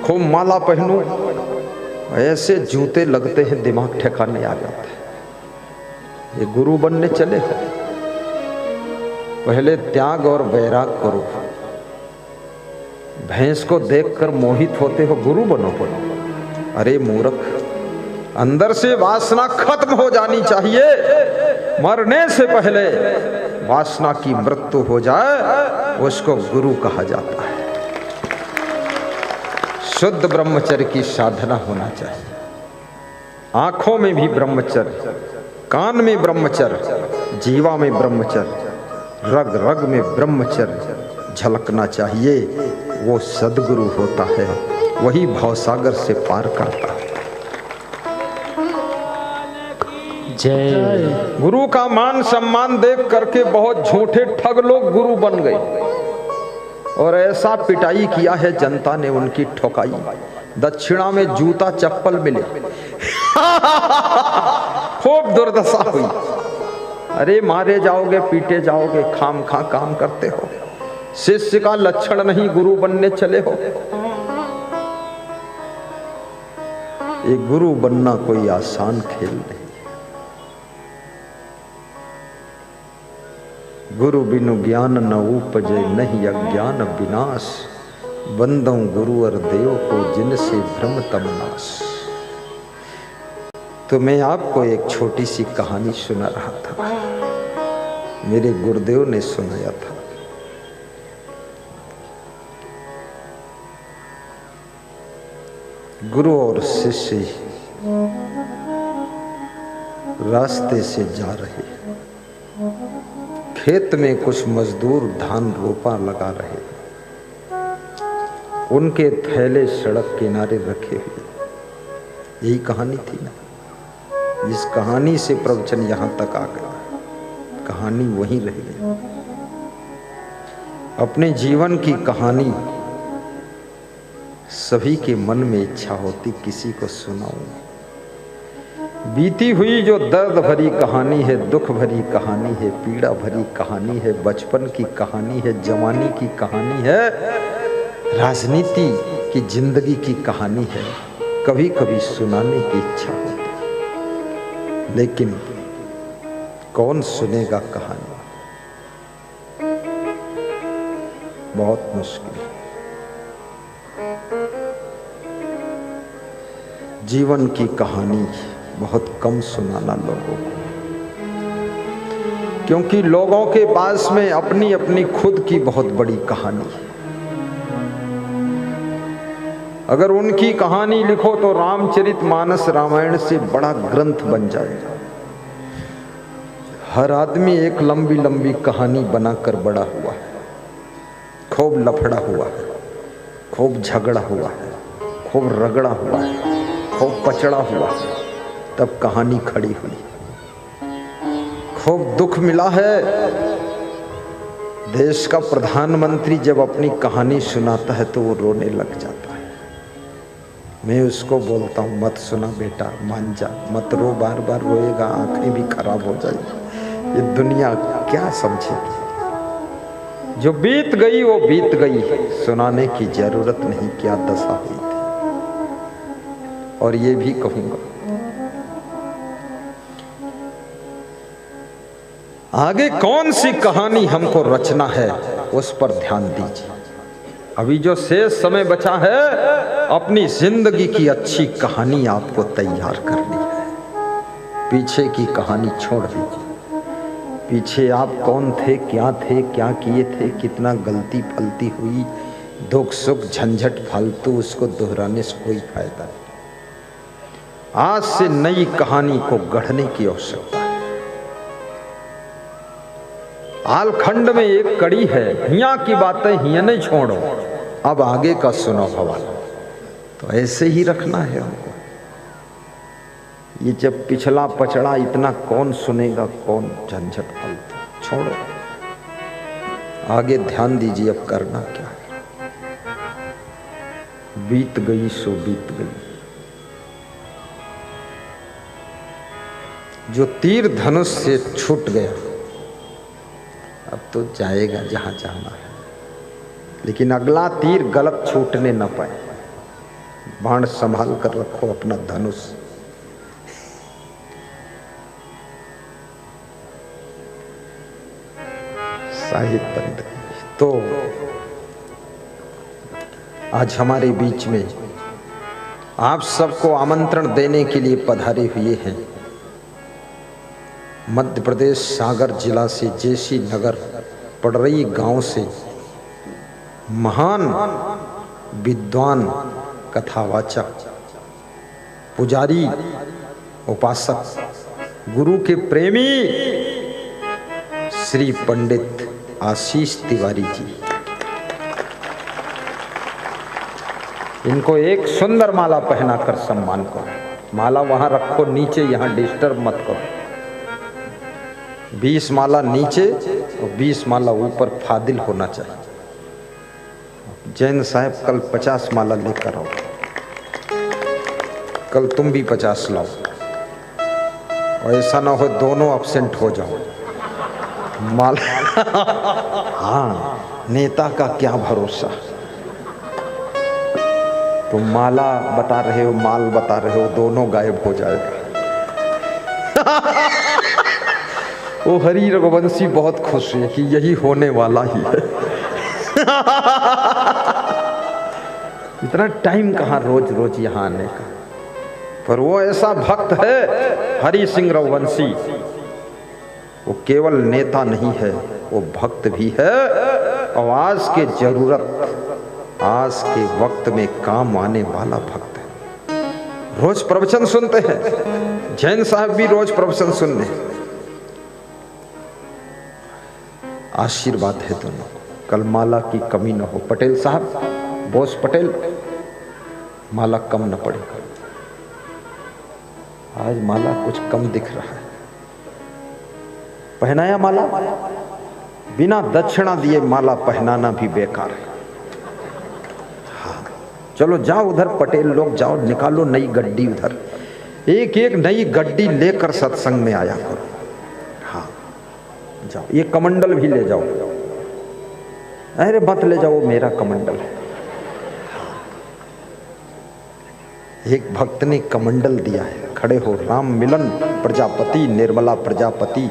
खूब माला पहनूं, ऐसे जूते लगते हैं, दिमाग ठिकाने आ जाता है। ये गुरु बनने चले हो, पहले त्याग और वैराग करो। भैंस को देखकर मोहित होते हो, गुरु बनो बनो। अरे मूर्ख, अंदर से वासना खत्म हो जानी चाहिए। मरने से पहले वासना की मृत्यु हो जाए, उसको गुरु कहा जाता है। शुद्ध ब्रह्मचर्य की साधना होना चाहिए। आंखों में भी ब्रह्मचर्य, कान में ब्रह्मचर्य, जीवा में ब्रह्मचर्य, रग रग में ब्रह्मचर्य झलकना चाहिए। वो सद्गुरु होता है, वही भवसागर से पार करता है। जय। गुरु का मान सम्मान देख करके बहुत झूठे ठग लोग गुरु बन गए, और ऐसा पिटाई किया है जनता ने, उनकी ठोकाई। दक्षिणा में जूता चप्पल मिले, खूब दुर्दशा हुई। अरे मारे जाओगे, पीटे जाओगे, खाम खा काम करते हो। शिष्य का लक्षण नहीं, गुरु बनने चले हो। ये गुरु बनना कोई आसान खेल नहीं। गुरु बिनु ज्ञान न उपजे, नहीं अज्ञान विनाश। बंदों गुरु और देव को, जिनसे भ्रम तम नाश। तो मैं आपको एक छोटी सी कहानी सुना रहा था, मेरे गुरुदेव ने सुनाया था। गुरु और शिष्य रास्ते से जा रहे, खेत में कुछ मजदूर धान रोपा लगा रहे, उनके थैले सड़क किनारे रखे हुए। यही कहानी थी ना। इस कहानी से प्रवचन यहां तक आ गया, कहानी वहीं रह गई। अपने जीवन की कहानी सभी के मन में इच्छा होती किसी को सुनाऊं। बीती हुई जो दर्द भरी कहानी है, दुख भरी कहानी है, पीड़ा भरी कहानी है, बचपन की कहानी है, जवानी की कहानी है, राजनीति की जिंदगी की कहानी है, कभी कभी सुनाने की इच्छा होती। लेकिन कौन सुनेगा कहानी? बहुत मुश्किल। जीवन की कहानी बहुत कम सुनाना लोगों को, क्योंकि लोगों के पास में अपनी अपनी खुद की बहुत बड़ी कहानी है। अगर उनकी कहानी लिखो तो रामचरितमानस रामायण से बड़ा ग्रंथ बन जाएगा। हर आदमी एक लंबी लंबी कहानी बनाकर बड़ा हुआ है, खूब लफड़ा हुआ है, खूब झगड़ा हुआ है, खूब रगड़ा हुआ है, खूब पचड़ा हुआ है, तब कहानी खड़ी हुई। खूब दुख मिला है। देश का प्रधानमंत्री जब अपनी कहानी सुनाता है तो वो रोने लग जाता है। मैं उसको बोलता हूँ, मत सुना बेटा, मान जा, मत रो, बार बार रोएगा आंखें भी खराब हो जाएगी। ये दुनिया क्या समझेगी? जो बीत गई वो बीत गई, सुनाने की जरूरत नहीं क्या दशा हुई थी। और ये भी कहूंगा, आगे कौन सी कहानी हमको रचना है उस पर ध्यान दीजिए। अभी जो शेष समय बचा है, अपनी जिंदगी की अच्छी कहानी आपको तैयार करनी है। पीछे की कहानी छोड़ दीजिए। पीछे आप कौन थे, क्या किए थे, कितना गलती फलती हुई, दुख सुख झंझट फालतू, उसको दोहराने से कोई फायदा नहीं। आज से नई कहानी को गढ़ने की आवश्यकता है। आलखंड में एक कड़ी है, हिया की बातें हिया नहीं छोड़ो, अब आगे का सुनो हवाला। तो ऐसे ही रखना है हमको। ये जब पिछला पचड़ा इतना कौन सुनेगा, कौन झंझट फालतू, छोड़ो, आगे ध्यान दीजिए। अब करना क्या है? बीत गई सो बीत गई। जो तीर धनुष से छूट गया अब तो जाएगा जहां जाना है, लेकिन अगला तीर गलत छूटने न पाए। बाण संभाल कर रखो अपना धनुष। साहिब बंद। तो आज हमारे बीच में आप सबको आमंत्रण देने के लिए पधारे हुए हैं मध्य प्रदेश सागर जिला से जेसी नगर पड़रई गांव से महान विद्वान, कथावाचक, पुजारी, उपासक, गुरु के प्रेमी श्री पंडित आशीष तिवारी जी। इनको एक सुंदर माला पहनाकर सम्मान करो। माला वहां रखो नीचे, यहां डिस्टर्ब मत करो। 20 माला नीचे और 20 माला ऊपर फादिल होना चाहिए। जैन साहब कल 50 माला लेकर आओ। कल तुम भी 50 लाओ, और ऐसा ना हो दोनों अब्सेंट हो जाओ। माला हाँ, नेता का क्या भरोसा। तुम माला बता रहे हो, माल बता रहे हो, दोनों गायब हो जाएगा। वो हरि रघुवंशी बहुत खुश है कि यही होने वाला ही है। इतना टाइम कहाँ रोज रोज यहाँ आने का। पर वो ऐसा भक्त है हरि सिंह रघुवंशी, वो केवल नेता नहीं है, वो भक्त भी है। और आज के जरूरत, आज के वक्त में काम आने वाला भक्त है। रोज प्रवचन सुनते हैं, जैन साहब भी रोज प्रवचन सुनने। आशीर्वाद है दोनों। कल माला की कमी न हो। पटेल साहब, बोस पटेल, माला कम न पड़े। आज माला कुछ कम दिख रहा है। पहनाया माला, बिना दक्षिणा दिए माला पहनाना भी बेकार है। हाँ, चलो जाओ उधर, पटेल लोग जाओ, निकालो नई गड्डी उधर। एक एक नई गड्डी लेकर सत्संग में आया करो। हाँ जाओ, ये कमंडल भी ले जाओ। अरे मत ले जाओ, मेरा कमंडल है। एक भक्त ने कमंडल दिया है, खड़े हो। राम मिलन प्रजापति, निर्मला प्रजापति,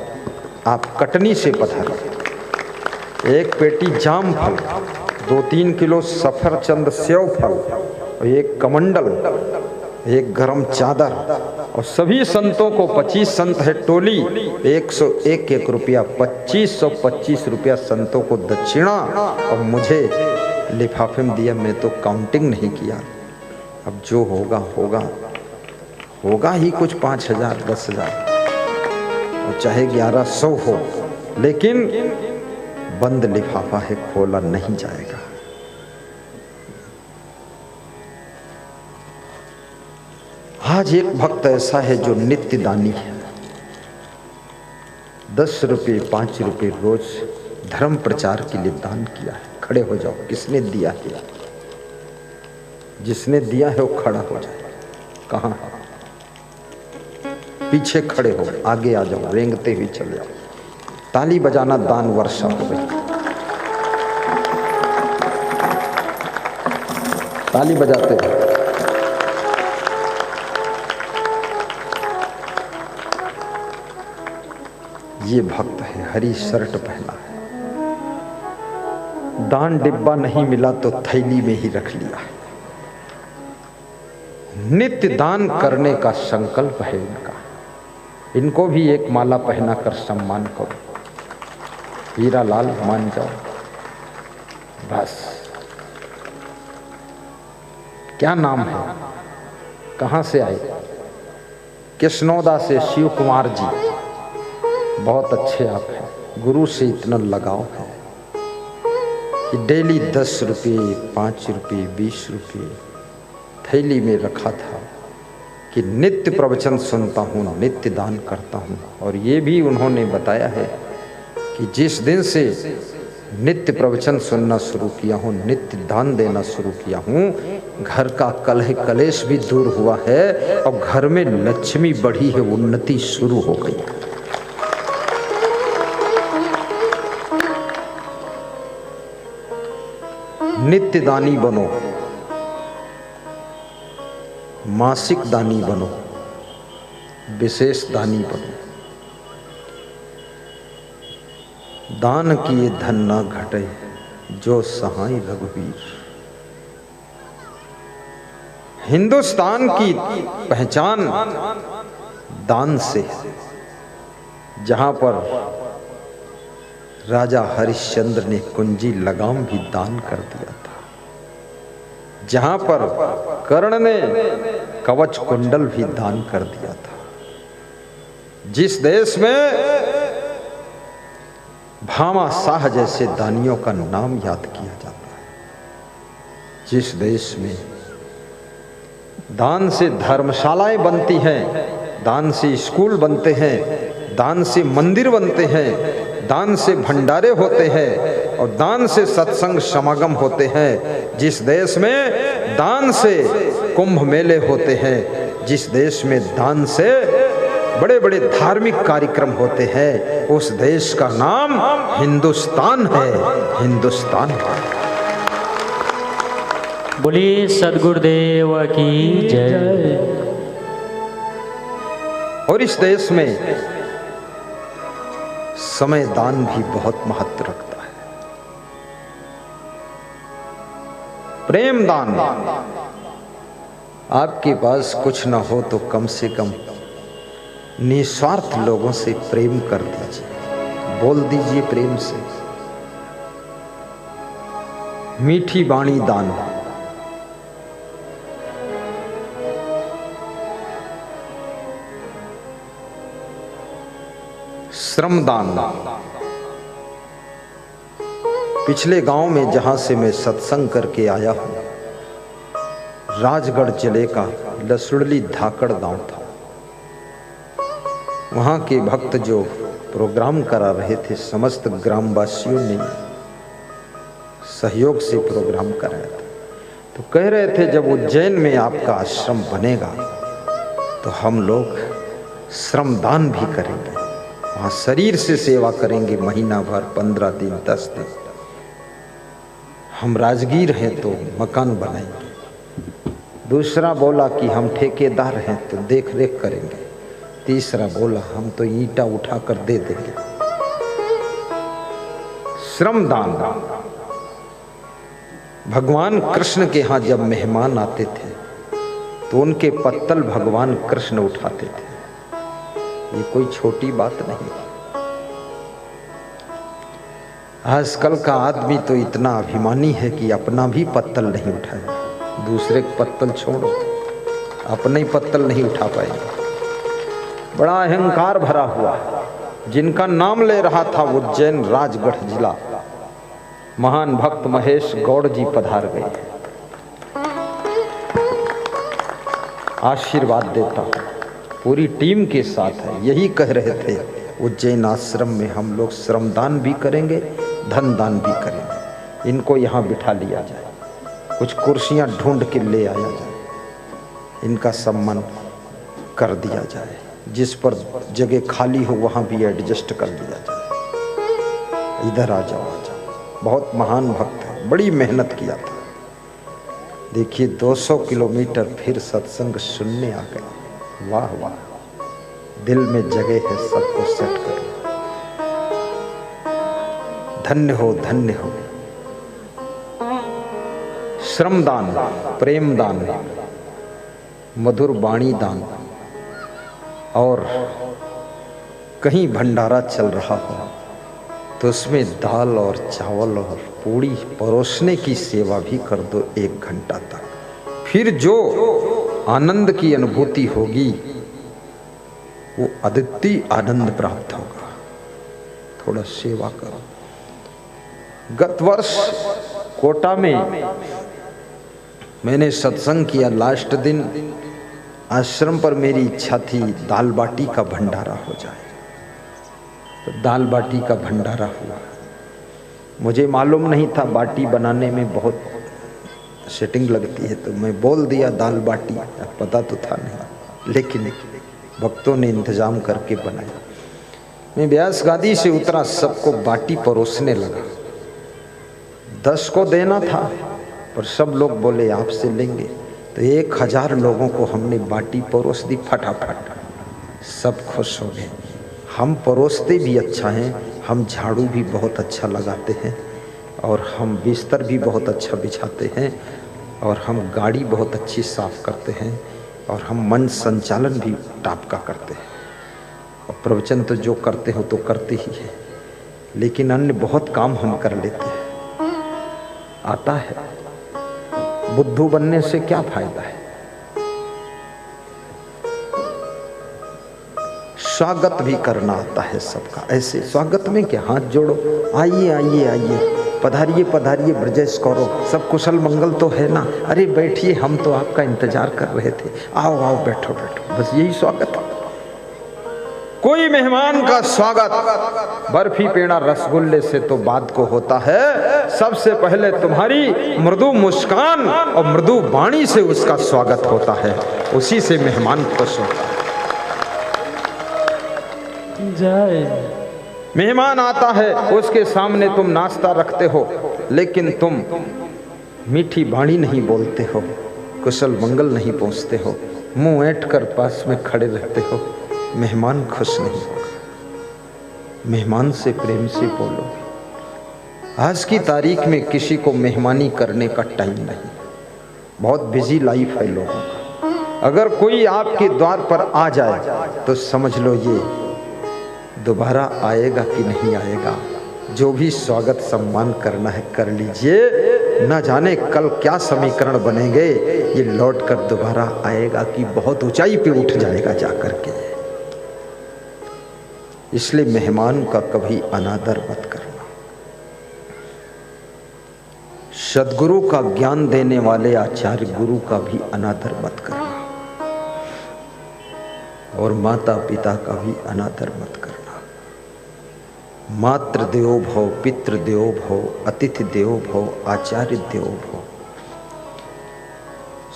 आप कटनी से पधारे। एक पेटी जाम फल, 2-3 किलो सफरचंद सेव फल, और एक कमंडल, एक गरम चादर, और सभी संतों को 25 संत है टोली, 101 रुपया, 2525 रुपया संतों को दक्षिणा, और मुझे लिफाफे में दिया। मैं तो काउंटिंग नहीं किया। अब जो होगा होगा, होगा ही कुछ 5000 10,000, और चाहे 1100 हो, लेकिन बंद लिफाफा है, खोला नहीं जाएगा। आज एक भक्त ऐसा है जो नित्य दानी है। 10 रुपये 5 रुपये रोज धर्म प्रचार के लिए दान किया है। खड़े हो जाओ, किसने दिया है? जिसने दिया है वो खड़ा हो जाए। कहाँ? पीछे खड़े हो, आगे आ जाओ, रेंगते हुए चले जाओ। ताली बजाना, दान वर्षा हो गई। ताली बजाते हो। ये भक्त है, हरी शर्ट पहना है। दान डिब्बा नहीं मिला तो थैली में ही रख लिया है। नित्य दान करने का संकल्प है इनका। इनको भी एक माला पहनाकर सम्मान करो। हीरा लाल मान जाओ बस। क्या नाम है? कहां से आए? कृष्णौदा से शिव कुमार जी। बहुत अच्छे आप हैं, गुरु से इतना लगाव है कि डेली 10 रुपये 5 रुपये 20 रुपये थैली में रखा था कि नित्य प्रवचन सुनता हूँ, नित्य दान करता हूँ। और ये भी उन्होंने बताया है कि जिस दिन से नित्य प्रवचन सुनना शुरू किया हूँ, नित्य दान देना शुरू किया हूँ, घर का कलह कलेश भी दूर हुआ है और घर में लक्ष्मी बढ़ी है, उन्नति शुरू हो गई है। नित्य दानी बनो, मासिक दानी बनो, विशेष दानी बनो। दान किए धन ना घटे, जो सहाय रघुवीर। हिंदुस्तान की पहचान दान से, जहां पर राजा हरिश्चंद्र ने कुंजी लगाम भी दान कर दिया था, जहां पर कर्ण ने कवच कुंडल भी दान कर दिया था, जिस देश में भामा शाह जैसे दानियों का नाम याद किया जाता है, जिस देश में दान से धर्मशालाएं बनती हैं, दान से स्कूल बनते हैं, दान से मंदिर बनते हैं, दान से भंडारे होते हैं और दान से सत्संग समागम होते हैं, जिस देश में दान से कुंभ मेले होते हैं, जिस देश में दान से बड़े बड़े धार्मिक कार्यक्रम होते हैं, उस देश का नाम हिंदुस्तान है। हिंदुस्तान है। बोलिए सद्गुरुदेव की जय। और इस देश में समय दान भी बहुत महत्व रखता है। प्रेम दान। आपके पास कुछ ना हो तो कम से कम निस्वार्थ लोगों से प्रेम कर दीजिए, बोल दीजिए प्रेम से। मीठी वाणी दान। श्रमदान। पिछले गांव में जहां से मैं सत्संग करके आया हूं, राजगढ़ जिले का लसुड़ली धाकड़ गांव था। वहां के भक्त जो प्रोग्राम करा रहे थे, समस्त ग्रामवासियों ने सहयोग से प्रोग्राम कराया था। तो कह रहे थे जब उज्जैन में आपका आश्रम बनेगा तो हम लोग श्रमदान भी करेंगे, वहाँ शरीर से सेवा करेंगे, महीना भर, 15 दिन, 10 दिन। हम राजगीर हैं तो मकान बनाएंगे। दूसरा बोला कि हम ठेकेदार हैं तो देख रेख करेंगे। तीसरा बोला हम तो ईंटा उठा कर दे देंगे। श्रमदान। भगवान कृष्ण के यहाँ जब मेहमान आते थे तो उनके पत्तल भगवान कृष्ण उठाते थे। ये कोई छोटी बात नहीं। आजकल का आदमी तो इतना अभिमानी है कि अपना भी पत्तल नहीं उठाएगा, दूसरे पत्तल छोड़ो, अपने ही पत्तल नहीं उठा पाएंगे। बड़ा अहंकार भरा हुआ। जिनका नाम ले रहा था उज्जैन राजगढ़ जिला, महान भक्त महेश गौड़ जी पधार गए। आशीर्वाद देता हूँ, पूरी टीम के साथ है। यही कह रहे थे उज्जैन आश्रम में हम लोग श्रमदान भी करेंगे, धन दान भी करेंगे। इनको यहाँ बिठा लिया जाए, कुछ कुर्सियाँ ढूंढ के ले आया जाए, इनका सम्मान कर दिया जाए। जिस पर जगह खाली हो वहाँ भी एडजस्ट कर दिया जाए। इधर आ जाओ, आ जाओ। बहुत महान भक्त है, बड़ी मेहनत किया था। देखिए 200 किलोमीटर फिर सत्संग सुनने आ गए। वाह वाह, दिल में जगह है, सबको सेट करो। धन्य हो, धन्य हो। श्रमदान, प्रेम दान, मधुर वाणी दान, और कहीं भंडारा चल रहा हो तो उसमें दाल और चावल और पूड़ी परोसने की सेवा भी कर दो 1 घंटा तक। फिर जो आनंद की अनुभूति होगी वो अद्वितीय आनंद प्राप्त होगा। थोड़ा सेवा करो। गत वर्ष कोटा में मैंने सत्संग किया। लास्ट दिन आश्रम पर मेरी इच्छा थी दाल बाटी का भंडारा हो जाए, तो दाल बाटी का भंडारा हुआ। मुझे मालूम नहीं था बाटी बनाने में बहुत सेटिंग लगती है, तो मैं बोल दिया दाल बाटी। पता तो था नहीं, लेकिन भक्तों ने इंतजाम करके बनाया। मैं व्यास गादी से उतरा, सबको बाटी परोसने लगा। 10 को देना था पर सब लोग बोले आपसे लेंगे, तो 1000 लोगों को हमने बाटी परोस दी फटाफट। सब खुश हो गए। हम परोसते भी अच्छा हैं, हम झाड़ू भी बहुत अच्छा लगाते हैं, और हम बिस्तर भी बहुत अच्छा बिछाते हैं, और हम गाड़ी बहुत अच्छी साफ करते हैं, और हम मंच संचालन भी टॉप का करते हैं। और प्रवचन तो जो करते हो तो करते ही है, लेकिन अन्य बहुत काम हम कर लेते हैं। आता है, बुद्धू बनने से क्या फायदा है। स्वागत भी करना आता है सबका। ऐसे स्वागत में क्या, हाथ जोड़ो, आइए आइए आइए, पधारिए पधारिए ब्रजेश करो, सब कुशल मंगल तो है ना। अरे बैठिए, हम तो आपका इंतजार कर रहे थे, आओ आओ बैठो बैठो। बस यही स्वागत है। कोई मेहमान का स्वागत बर्फी पेड़ा रसगुल्ले से तो बात को होता है। सबसे पहले तुम्हारी मृदु मुस्कान और मृदु वाणी से उसका स्वागत होता है, उसी से मेहमान खुश होता है। जय। मेहमान आता है, उसके सामने तुम नाश्ता रखते हो, लेकिन तुम मीठी वाणी नहीं बोलते हो, कुशल मंगल नहीं पहुँचते हो, मुंह ऐंठ कर पास में खड़े रहते हो। मेहमान खुश नहीं होगा। मेहमान से प्रेम से बोलो। आज की तारीख में किसी को मेहमानी करने का टाइम नहीं, बहुत बिजी लाइफ है लोगों का। अगर कोई आपके द्वार पर आ जाए तो समझ लो ये दोबारा आएगा कि नहीं आएगा। जो भी स्वागत सम्मान करना है कर लीजिए, न जाने कल क्या समीकरण बनेंगे। ये लौट कर दोबारा आएगा कि बहुत ऊंचाई पे उठ जाएगा जाकर के। इसलिए मेहमान का कभी अनादर मत करना। सद्गुरु का ज्ञान देने वाले आचार्य गुरु का भी अनादर मत करना, और माता पिता का भी अनादर मत करना। मातृ देवो भव, पितृ देवो भव, अतिथि देवो भव, आचार्य देवो भव।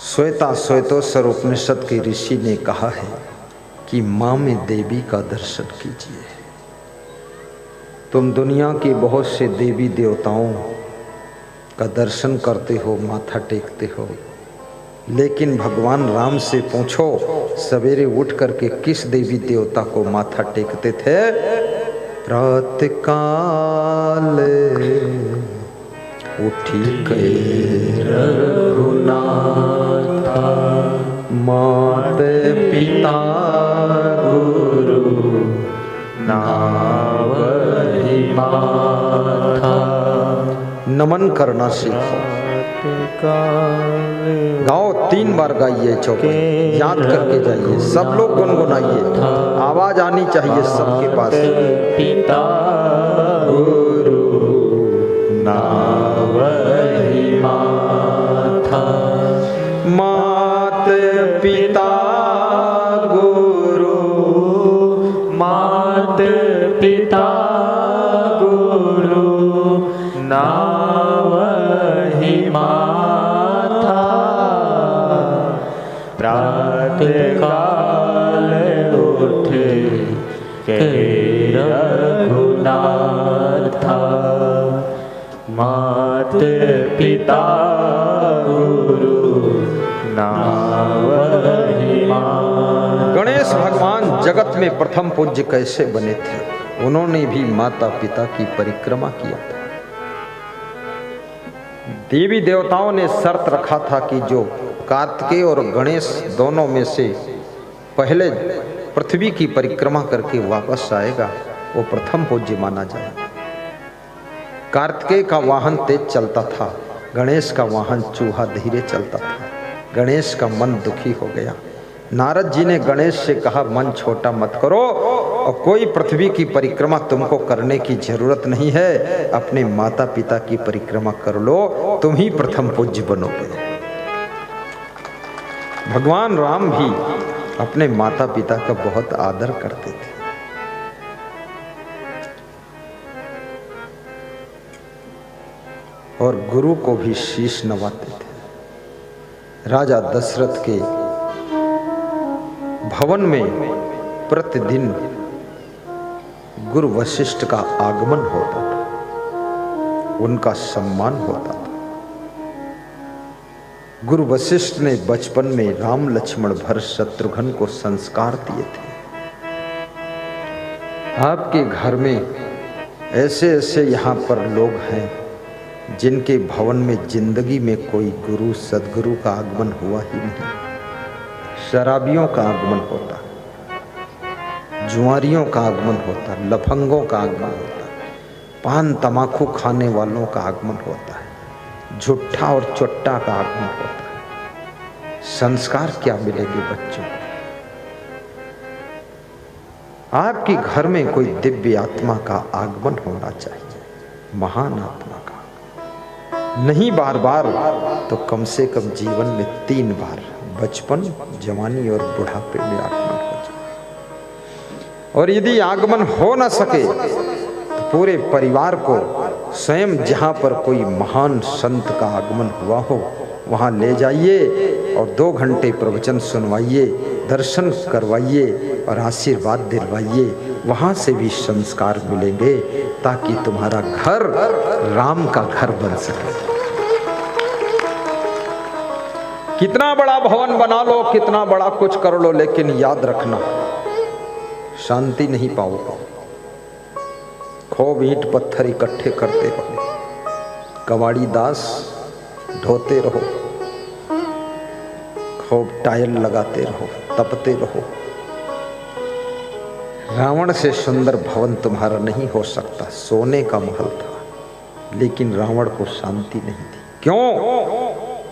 श्वेता श्वेतोत्तर उपनिषद के ऋषि ने कहा है कि माँ में देवी का दर्शन कीजिए। तुम दुनिया के बहुत से देवी देवताओं का दर्शन करते हो, माथा टेकते हो, लेकिन भगवान राम से पूछो सवेरे उठ करके किस देवी देवता को माथा टेकते थे? प्रातः काल उठी के रघुनाथ, मात पिता गुरु नावहि माथा। नमन करना सीखो। गाओ 3 बार गाइए चौपाई, याद करके जाइए, सब लोग गुनगुनाइए, आवाज आनी चाहिए सबके पास। पिता गुरु नावहि माथा, मात पिता गुरु, मात पिता गुरु नावहि माथा। प्रातः काल उठ के रघुनाथा, मात पिता गुरु नावहि माथा। गणेश भगवान जगत में प्रथम पूज्य कैसे बने थे? उन्होंने भी माता पिता की परिक्रमा किया था। देवी देवताओं ने शर्त रखा था कि जो कार्तिकेय और गणेश दोनों में से पहले पृथ्वी की परिक्रमा करके वापस आएगा वो प्रथम पूज्य माना जाएगा। कार्तिकेय का वाहन तेज चलता था, गणेश का वाहन चूहा धीरे चलता था। गणेश का मन दुखी हो गया। नारद जी ने गणेश से कहा मन छोटा मत करो और कोई पृथ्वी की परिक्रमा तुमको करने की जरूरत नहीं है, अपने माता पिता की परिक्रमा कर लो, तुम ही प्रथम पूज्य बनोगे। भगवान राम भी अपने माता पिता का बहुत आदर करते थे। और गुरु को भी शीश नवाते थे। राजा दशरथ के भवन में प्रतिदिन गुरु वशिष्ठ का आगमन होता था, उनका सम्मान होता था। गुरु वशिष्ठ ने बचपन में राम लक्ष्मण भरत शत्रुघ्न को संस्कार दिए थे। आपके घर में ऐसे ऐसे यहाँ पर लोग हैं जिनके भवन में जिंदगी में कोई गुरु सदगुरु का आगमन हुआ ही नहीं। शराबियों का आगमन होता, जुआरियों का आगमन होता, लफंगों का आगमन होता, पान तमाकू खाने वालों का आगमन होता है, झुट्ठा और चुट्टा का आगमन होता है। संस्कार क्या मिलेंगे बच्चों को? आपके घर में कोई दिव्य आत्मा का आगमन होना चाहिए, महान आत्मा का, नहीं बार बार तो कम से कम जीवन में 3 बार, बचपन, जवानी और बुढ़ापे में आगमन हो जाए। और यदि आगमन हो न सके तो पूरे परिवार को स्वयं जहाँ पर कोई महान संत का आगमन हुआ हो वहाँ ले जाइए और 2 घंटे प्रवचन सुनवाइए, दर्शन करवाइए और आशीर्वाद दिलवाइए। वहाँ से भी संस्कार मिलेंगे ताकि तुम्हारा घर राम का घर बन सके। कितना बड़ा भवन बना लो, कितना बड़ा कुछ कर लो, लेकिन याद रखना शांति नहीं पाओगे। खूब ईंट पत्थर इकट्ठे करते रहो, कबाड़ी दास ढोते रहो, खूब टाइल लगाते रहो, तपते रहो। रावण से सुंदर भवन तुम्हारा नहीं हो सकता। सोने का महल था लेकिन रावण को शांति नहीं थी। क्यों?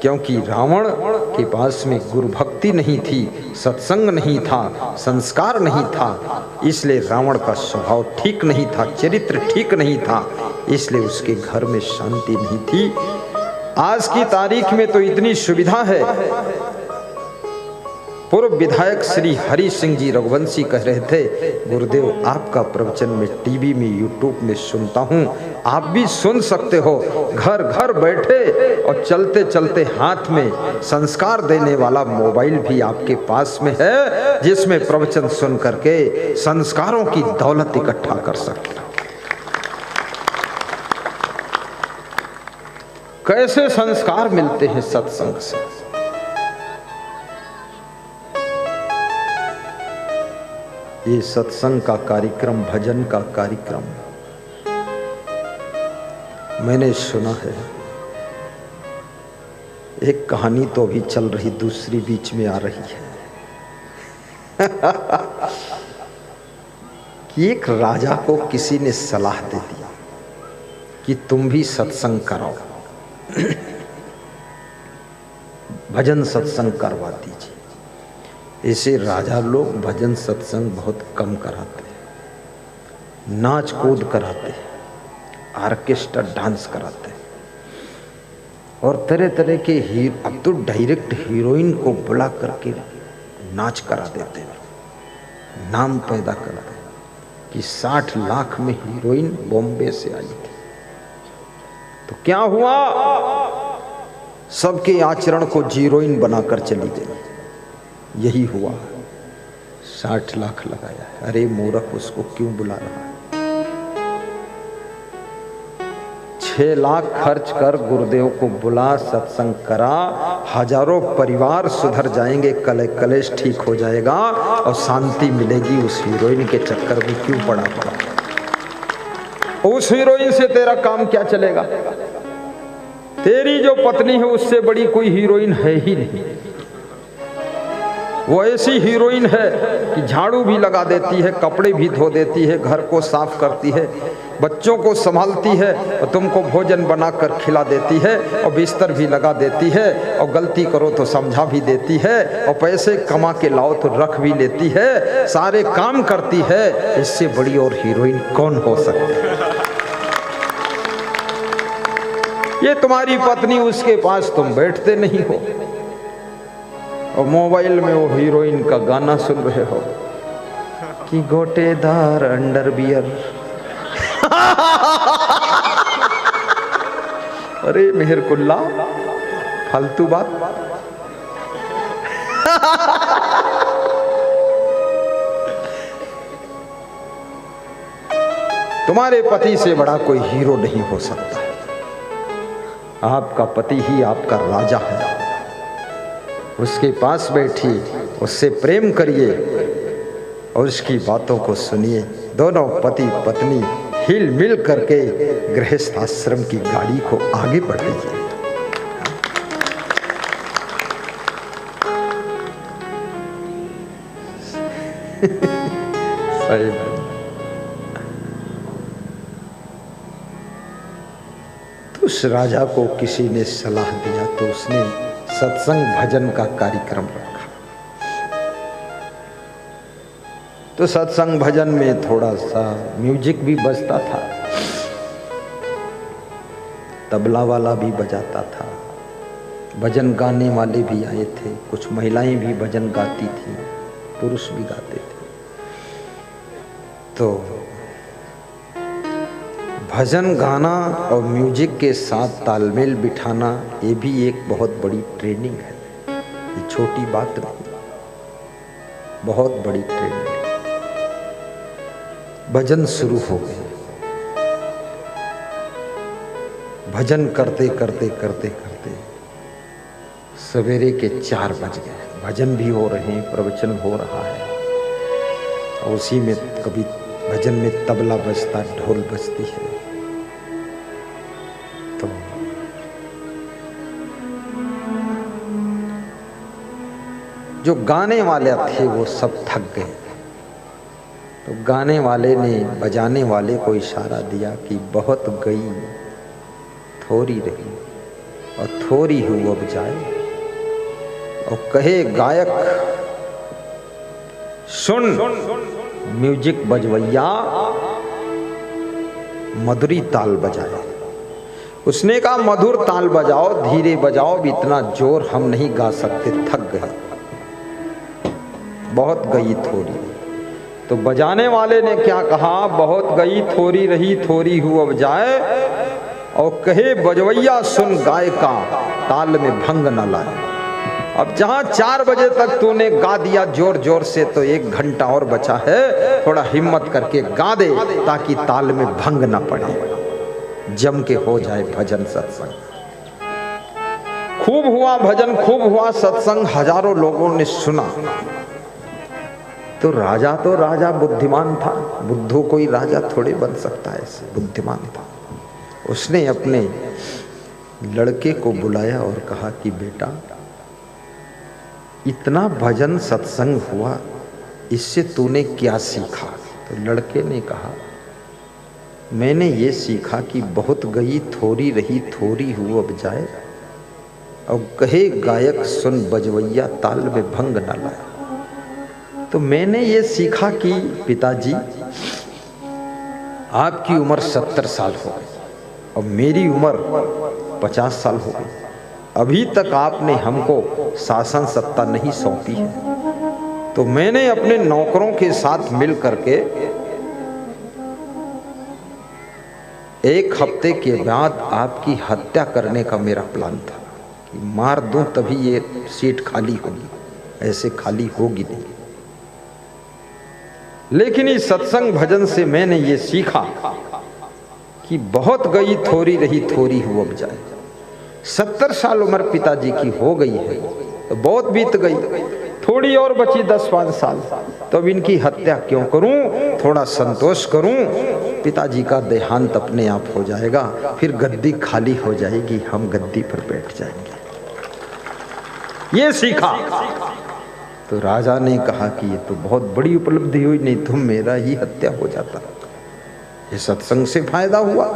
क्योंकि रावण के पास में गुरु भक्ति नहीं थी, सत्संग नहीं था, संस्कार नहीं था। इसलिए रावण का स्वभाव ठीक नहीं था, चरित्र ठीक नहीं था, इसलिए उसके घर में शांति नहीं थी। आज की तारीख में तो इतनी सुविधा है। पूर्व विधायक श्री हरि सिंह जी रघुवंशी कह रहे थे, गुरुदेव आपका प्रवचन में टीवी में यूट्यूब में सुनता हूँ, आप भी सुन सकते हो। घर घर बैठे और चलते चलते हाथ में संस्कार देने वाला मोबाइल भी आपके पास में है, जिसमें प्रवचन सुन करके संस्कारों की दौलत इकट्ठा कर सकते हो। कैसे संस्कार मिलते हैं? सत्संग से। ये सत्संग का कार्यक्रम, भजन का कार्यक्रम मैंने सुना है। एक कहानी तो अभी चल रही, दूसरी बीच में आ रही है कि एक राजा को किसी ने सलाह दे दी कि तुम भी सत्संग कराओ, भजन सत्संग करवा दीजिए। ऐसे राजा लोग भजन सत्संग बहुत कम कराते हैं, नाच कूद कराते हैं, ऑर्केस्ट्रा डांस कराते हैं और तरह तरह के अब तो डायरेक्ट हीरोइन को बुला करके नाच करा देते हैं, नाम पैदा करते हैं कि 60 लाख में हीरोइन बॉम्बे से आई थी। तो क्या हुआ, सबके आचरण को जीरोइन बनाकर चली गई। यही हुआ, 60 लाख लगाया। अरे मूर्ख, उसको क्यों बुला रहा है? 6 लाख खर्च कर गुरुदेव को बुला, सत्संग करा, हजारों परिवार सुधर जाएंगे, कलेश ठीक हो जाएगा और शांति मिलेगी। उस हीरोइन के चक्कर में क्यों पड़ा? उस हीरोइन से तेरा काम क्या चलेगा? तेरी जो पत्नी है उससे बड़ी कोई हीरोइन है ही नहीं। वो ऐसी हीरोइन है कि झाड़ू भी लगा देती है, कपड़े भी धो देती है, घर को साफ करती है, बच्चों को संभालती है और तुमको भोजन बनाकर खिला देती है और बिस्तर भी लगा देती है और गलती करो तो समझा भी देती है और पैसे कमा के लाओ तो रख भी लेती है, सारे काम करती है। इससे बड़ी और हीरोइन कौन हो सकती है? ये तुम्हारी पत्नी, उसके पास तुम बैठते नहीं हो और मोबाइल में वो हीरोइन का गाना सुन रहे हो कि गोटेदार अंडरवियर। अरे मेहरकुल्ला, फालतू बात। तुम्हारे पति से बड़ा कोई हीरो नहीं हो सकता। आपका पति ही आपका राजा है। उसके पास बैठिए, उससे प्रेम करिए और उसकी बातों को सुनिए। दोनों पति पत्नी हिल मिल करके गृहस्थ आश्रम की गाड़ी को आगे बढ़ाइए। सही बात। तो उस राजा को किसी ने सलाह दिया तो उसने सत्संग भजन का कार्यक्रम रखा। तो सत्संग भजन में थोड़ा सा म्यूजिक भी बजता था, तबला वाला भी बजाता था, भजन गाने वाले भी आए थे, कुछ महिलाएं भी भजन गाती थी, पुरुष भी गाते थे। तो भजन गाना और म्यूजिक के साथ तालमेल बिठाना, ये भी एक बहुत बड़ी ट्रेनिंग है। ये छोटी बात नहीं, बहुत बड़ी ट्रेनिंग है। भजन शुरू हो गए। भजन करते करते करते करते सवेरे के 4 बज गए। भजन भी हो रहे हैं, प्रवचन हो रहा है और उसी में कभी भजन में तबला बजता, ढोल बजती है। तो जो गाने वाले थे वो सब थक गए। तो गाने वाले ने बजाने वाले को इशारा दिया कि बहुत गई थोड़ी रही और थोड़ी ही अब जाए। और कहे गायक, सुन म्यूजिक बजवैया, मधुरी ताल बजाए। उसने कहा मधुर ताल बजाओ, धीरे बजाओ, इतना जोर हम नहीं गा सकते, थक गए, बहुत गई थोड़ी। तो बजाने वाले ने क्या कहा, बहुत गई थोड़ी रही, थोड़ी हूँ अब जाए। और कहे बजवैया सुन गायका, ताल में भंग न लाए। अब जहां 4 बजे तक तूने गा दिया जोर जोर से, तो 1 घंटा और बचा है, थोड़ा हिम्मत करके गा दे ताकि ताल में भंग न पड़े, जम के हो जाए भजन सत्संग। खूब हुआ भजन, खूब हुआ सत्संग, हजारों लोगों ने सुना। तो राजा बुद्धिमान था, बुद्धू कोई राजा थोड़े बन सकता है, ऐसे बुद्धिमान था। उसने अपने लड़के को बुलाया और कहा कि बेटा, इतना भजन सत्संग हुआ, इससे तूने क्या सीखा? तो लड़के ने कहा, मैंने ये सीखा कि बहुत गई थोड़ी रही थोड़ी हुआ अब जाए, अब कहे गायक सुन बजवैया ताल में भंग न लाए। तो मैंने ये सीखा कि पिताजी, आपकी उम्र 70 साल हो गई और मेरी उम्र 50 साल हो गई, अभी तक आपने हमको शासन सत्ता नहीं सौंपी है। तो मैंने अपने नौकरों के साथ मिल करके 1 हफ्ते के बाद आपकी हत्या करने का मेरा प्लान था कि मार दूं तभी ये सीट खाली होगी, ऐसे खाली होगी नहीं। लेकिन इस सत्संग भजन से मैंने ये सीखा कि बहुत गई थोड़ी रही थोड़ी हो अब जाए। 70 साल उम्र पिताजी की हो गई है तो बहुत बीत गई, थोड़ी और बची 10-5 साल, तो अब इनकी हत्या क्यों करूं, थोड़ा संतोष करूं, पिताजी का देहांत अपने आप हो जाएगा, फिर गद्दी खाली हो जाएगी, हम गद्दी पर बैठ जाएंगे। ये सीखा। तो राजा ने कहा कि ये तो बहुत बड़ी उपलब्धि हुई, नहीं तो मेरा ही हत्या हो जाता। ये सत्संग से फायदा हुआ,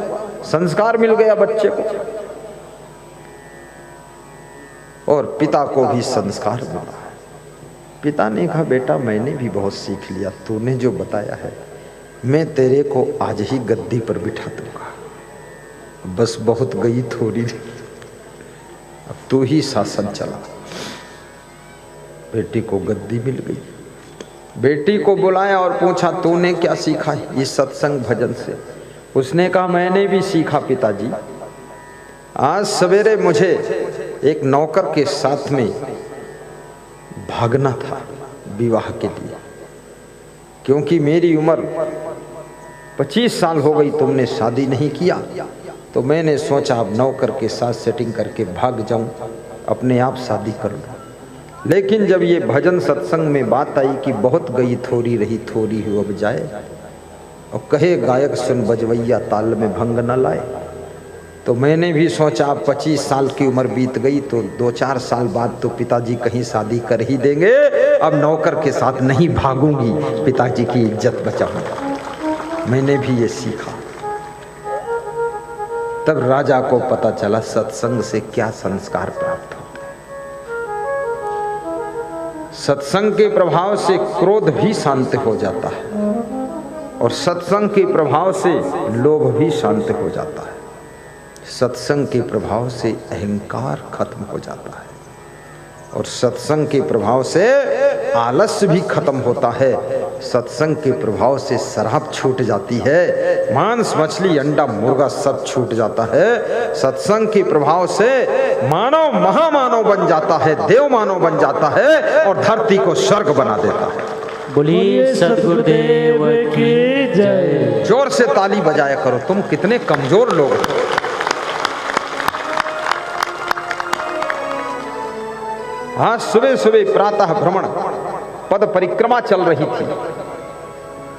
संस्कार मिल गया बच्चे को और पिता को भी संस्कार मिला। पिता ने कहा, बेटा मैंने भी बहुत सीख लिया, तूने जो बताया है मैं तेरे को आज ही गद्दी पर बिठा दूंगा, बस बहुत गई थोड़ी, अब तू ही शासन चला। बेटी को गद्दी मिल गई। बेटी को बुलाया और पूछा, तूने क्या सीखा इस सत्संग भजन से? उसने कहा, मैंने भी सीखा पिताजी। आज सवेरे मुझे एक नौकर के साथ में भागना था विवाह के लिए, क्योंकि मेरी उम्र 25 साल हो गई, तुमने शादी नहीं किया, तो मैंने सोचा अब नौकर के साथ सेटिंग करके भाग जाऊं, अपने आप शादी कर लूं। लेकिन जब ये भजन सत्संग में बात आई कि बहुत गई थोड़ी रही थोड़ी हो अब जाए, और कहे गायक सुन बजवैया ताल में भंग न लाए, तो मैंने भी सोचा अब 25 साल की उम्र बीत गई तो 2-4 साल बाद तो पिताजी कहीं शादी कर ही देंगे, अब नौकर के साथ नहीं भागूंगी, पिताजी की इज्जत बचाऊंगा। मैंने भी ये सीखा। तब राजा को पता चला सत्संग से क्या संस्कार प्राप्त होते हैं। सत्संग के प्रभाव से क्रोध भी शांत हो जाता है और सत्संग के प्रभाव से लोभ भी शांत हो जाता है। सत्संग के प्रभाव से अहंकार खत्म हो जाता है और सत्संग के प्रभाव से आलस्य भी खत्म होता है। सत्संग के प्रभाव से शराब छूट जाती है, मांस मछली अंडा मुर्गा सब छूट जाता है। सत्संग के प्रभाव से मानव महामानव बन जाता है, देव मानव बन जाता है और धरती को स्वर्ग बना देता है। बोलिए सद्गुरुदेव की जय। जोर से ताली बजाया करो, तुम कितने कमजोर लोग हो। आज सुबह सुबह प्रातः भ्रमण पद परिक्रमा चल रही थी,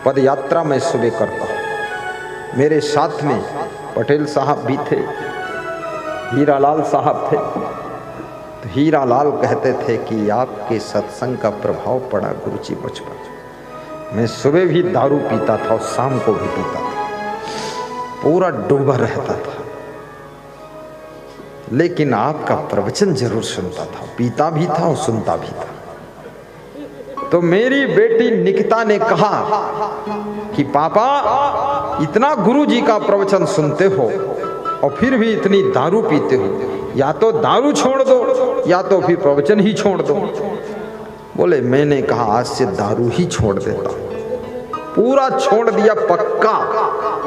पद यात्रा में सुबह करता हूं। मेरे साथ में पटेल साहब भी थे, हीरालाल साहब थे। तो हीरालाल कहते थे कि आपके सत्संग का प्रभाव पड़ा गुरुजी मुझ पर। मैं सुबह भी दारू पीता था और शाम को भी पीता था, पूरा डूबा रहता था, लेकिन आपका प्रवचन जरूर सुनता था, पीता भी था और सुनता भी था। तो मेरी बेटी निकिता ने कहा कि पापा इतना गुरुजी का प्रवचन सुनते हो और फिर भी इतनी दारू पीते हो, या तो दारू छोड़ दो या तो फिर प्रवचन ही छोड़ दो। बोले, मैंने कहा आज से दारू ही छोड़ देता, पूरा छोड़ दिया पक्का।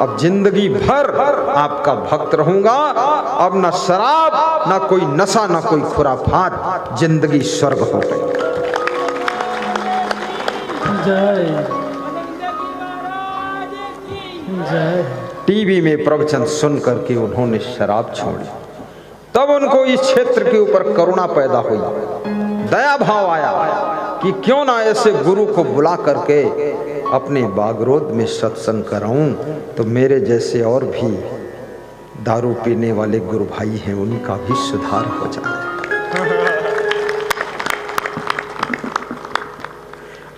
अब जिंदगी भर आपका भक्त रहूंगा, अब न शराब न कोई नशा न कोई खुराफात, जिंदगी स्वर्ग हो गई। जय जय। टीवी में प्रवचन सुन करके उन्होंने शराब छोड़ी। तब उनको इस क्षेत्र के ऊपर करुणा पैदा हुई, दया भाव आया कि क्यों ना ऐसे गुरु को बुला करके अपने बागरोध में सत्संग कराऊं, तो मेरे जैसे और भी दारू पीने वाले गुरु भाई हैं, उनका भी सुधार हो जाए।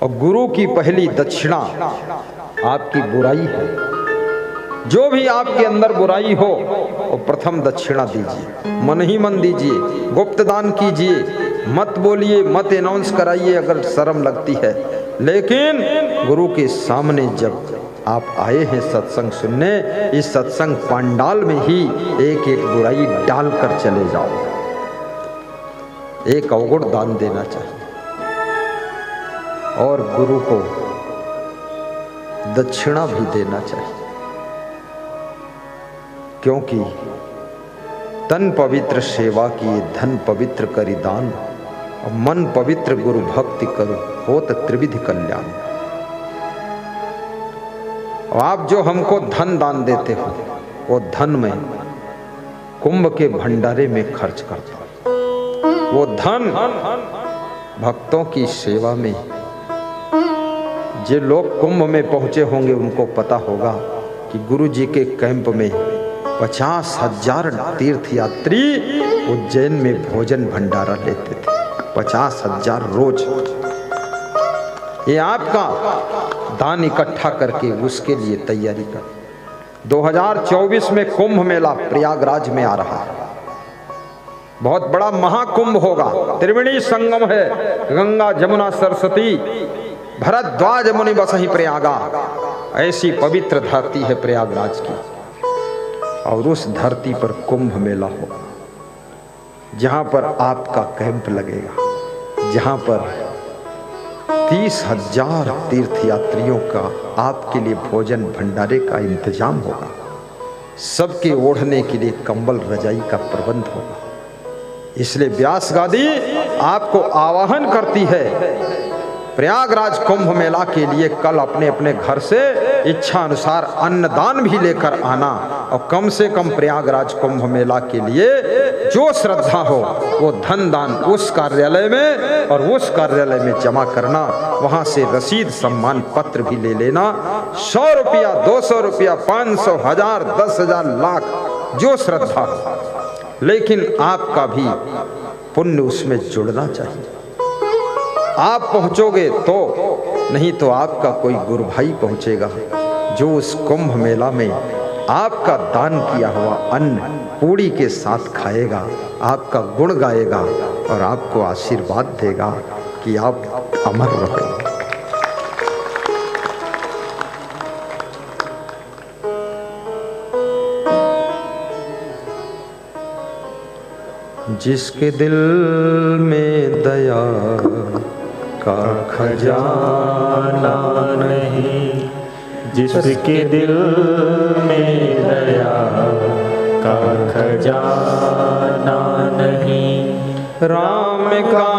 और गुरु की पहली दक्षिणा आपकी बुराई है। जो भी आपके अंदर बुराई हो वो प्रथम दक्षिणा दीजिए, मन ही मन दीजिए, गुप्त दान कीजिए, मत बोलिए, मत अनाउंस कराइए अगर शर्म लगती है। लेकिन गुरु के सामने जब आप आए हैं सत्संग सुनने, इस सत्संग पंडाल में ही एक एक बुराई डालकर चले जाओ। एक अवगुण दान देना चाहिए और गुरु को दक्षिणा भी देना चाहिए, क्योंकि तन पवित्र सेवा किए धन पवित्र करी दान, और मन पवित्र गुरु भक्ति करो होत त्रिविधि कल्याण। आप जो हमको धन दान देते हो वो धन में कुंभ के भंडारे में खर्च करते हो। वो धन भक्तों की सेवा में, जो लोग कुंभ में पहुंचे होंगे उनको पता होगा कि गुरु जी के कैंप में 50,000 तीर्थयात्री उज्जैन में भोजन भंडारा लेते थे। 50,000 रोज। ये आपका दान इकट्ठा करके उसके लिए तैयारी कर। 2024 में कुंभ मेला प्रयागराज में आ रहा है, बहुत बड़ा महाकुंभ होगा। त्रिवेणी संगम है, गंगा जमुना सरस्वती भरद्वाज मुनि बसहि प्रयागा। ऐसी पवित्र धरती है प्रयागराज की, और उस धरती पर कुंभ मेला होगा, जहां पर आपका कैंप लगेगा, जहां पर 30,000 तीर्थयात्रियों का आपके लिए भोजन भंडारे का इंतजाम होगा। सबके ओढ़ने के लिए कंबल रजाई का प्रबंध होगा। इसलिए व्यास गादी आपको आवाहन करती है प्रयागराज कुंभ मेला के लिए कल अपने अपने घर से इच्छा अनुसार अन्नदान भी लेकर आना, और कम से कम प्रयागराज कुंभ मेला के लिए जो श्रद्धा हो वो धन दान उस कार्यालय में और उस कार्यालय में जमा करना। वहां से रसीद सम्मान पत्र भी ले लेना। 100 रुपया, 200 रुपया, 500, 1000, 10,000, लाख, जो श्रद्धा हो, लेकिन आपका भी पुण्य उसमें जुड़ना चाहिए। आप पहुंचोगे तो, नहीं तो आपका कोई गुरु भाई पहुंचेगा जो उस कुंभ मेला में आपका दान किया हुआ अन्न पूड़ी के साथ खाएगा, आपका गुण गाएगा और आपको आशीर्वाद देगा कि आप अमर रहो। जिसके दिल में दया का खजाना नहीं, जिसके दिल में दया का खजाना नहीं, राम का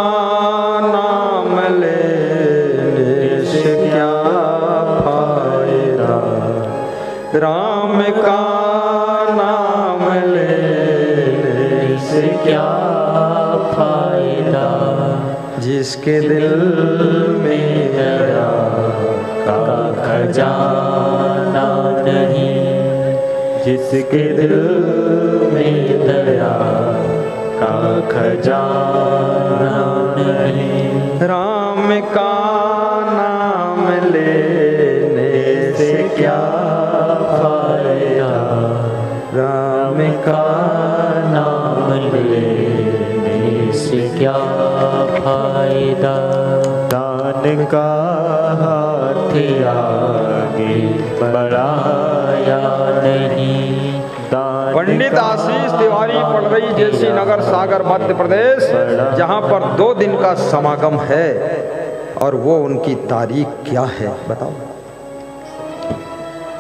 नाम लेने से क्या फायदा, राम का नाम लेने से क्या फायदा, जिसके दिल में दया का खजाना नहीं, जिसके दिल में दया का खजाना नहीं, राम का नाम लेने से क्या फायदा, राम का नाम लेने से क्या फायदा, दान का हाथ आगे बढ़ाया नहीं। पंडित आशीष तिवारी पड़रई जैसी नगर सागर मध्य प्रदेश, जहां पर 2 दिन का समागम है, और वो उनकी तारीख क्या है बताओ?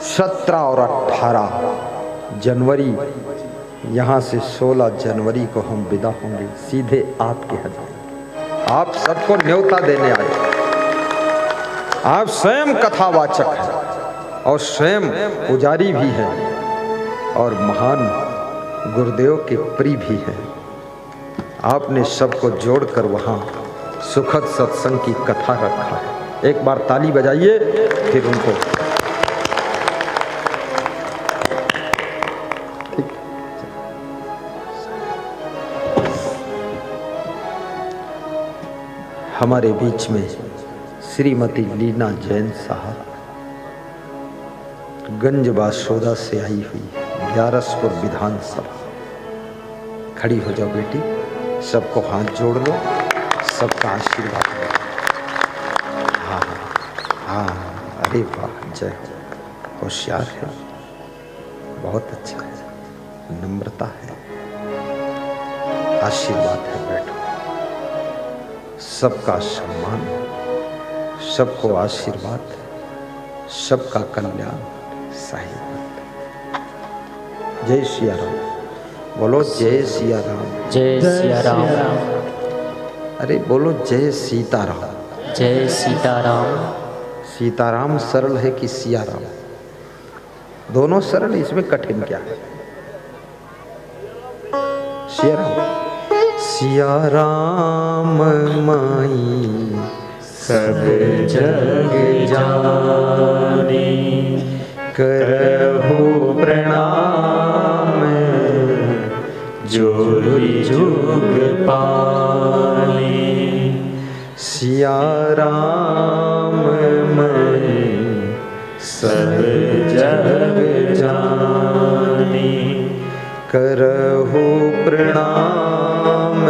17 और 18 जनवरी। यहाँ से 16 जनवरी को हम विदा होंगे सीधे आपके यहाँ। आप सबको न्योता देने आए। आप स्वयं कथावाचक हैं और स्वयं पुजारी भी हैं और महान गुरुदेव के प्रिय भी हैं। आपने सबको जोड़कर वहाँ सुखद सत्संग की कथा रखा है। एक बार ताली बजाइए, फिर उनको ठीक। हमारे बीच में श्रीमती लीना जैन साहब गंज बासोदा से आई हुई, ग्यारसपुर विधानसभा। खड़ी हो जाओ बेटी, सबको हाथ जोड़ लो, सबका आशीर्वाद लो। हाँ हाँ, अरे वाह, जय हो। होशियार है, बहुत अच्छा है, नम्रता है, आशीर्वाद है। बैठो, सबका सम्मान, सबको आशीर्वाद, सबका कल्याण। साहिब जय सिया राम, बोलो जय सिया राम। जय सिया राम। अरे बोलो जय सीताराम। जय सीताराम। सीताराम सरल है कि सिया राम? दोनों सरल, इसमें कठिन क्या है? सिया राम। सिया राम माई सब जग जानी, करहु प्रणाम जोरी जुग पानी। सिया राम मैं सब जग जानी, करहु प्रणाम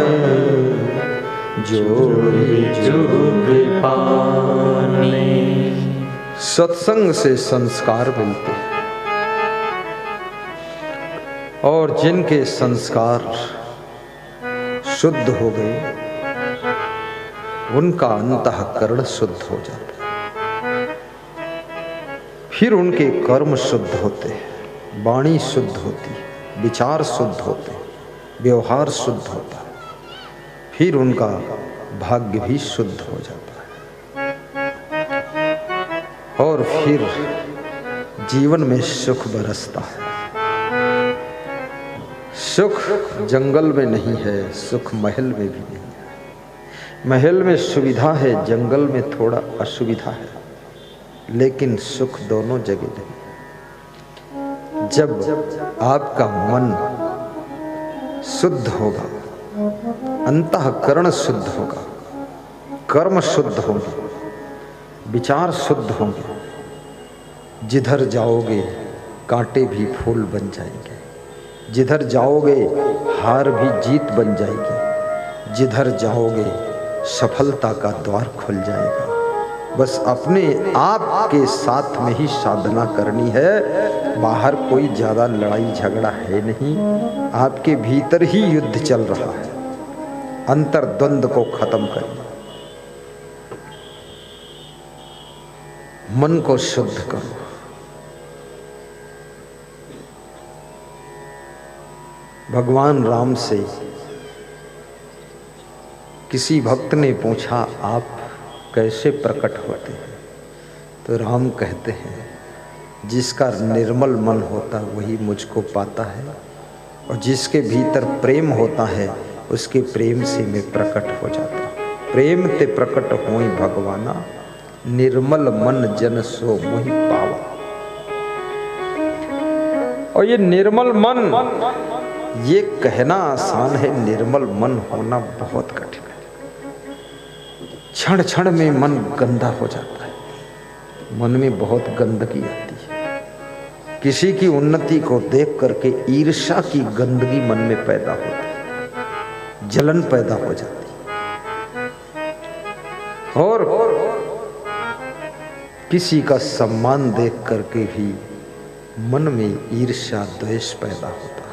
जोरी जुग पानी। सत्संग से संस्कार मिलते हैं, और जिनके संस्कार शुद्ध हो गए उनका अंतःकरण शुद्ध हो जाता है। फिर उनके कर्म शुद्ध होते हैं, वाणी शुद्ध होती है, विचार शुद्ध होते हैं, व्यवहार शुद्ध होता है। फिर उनका भाग्य भी शुद्ध हो जाता है, और फिर जीवन में सुख बरसता है। सुख जंगल में नहीं है, सुख महल में भी नहीं है। महल में सुविधा है, जंगल में थोड़ा असुविधा है, लेकिन सुख दोनों जगह नहीं। जब आपका मन शुद्ध होगा, अंतःकरण शुद्ध होगा, कर्म शुद्ध होंगे, विचार शुद्ध होंगे, जिधर जाओगे कांटे भी फूल बन जाएंगे, जिधर जाओगे हार भी जीत बन जाएगी, जिधर जाओगे सफलता का द्वार खुल जाएगा। बस अपने आप के साथ में ही साधना करनी है, बाहर कोई ज़्यादा लड़ाई झगड़ा है नहीं, आपके भीतर ही युद्ध चल रहा है। अंतर्द्वंद को खत्म करिए, मन को शुद्ध करो। भगवान राम से किसी भक्त ने पूछा, आप कैसे प्रकट होते हैं? तो राम कहते हैं, जिसका निर्मल मन होता वही मुझको पाता है, और जिसके भीतर प्रेम होता है उसके प्रेम से मैं प्रकट हो जाता हूँ। प्रेम ते प्रकट होई भगवाना, निर्मल मन जन सो मोहि पावा। और ये निर्मल मन, ये कहना आसान है, निर्मल मन होना बहुत कठिन है। क्षण क्षण में मन गंदा हो जाता है, मन में बहुत गंदगी आती है। किसी की उन्नति को देख करके ईर्ष्या की गंदगी मन में पैदा होती है, जलन पैदा हो जाती है, और किसी का सम्मान देख करके भी मन में ईर्ष्या द्वेष पैदा होता है।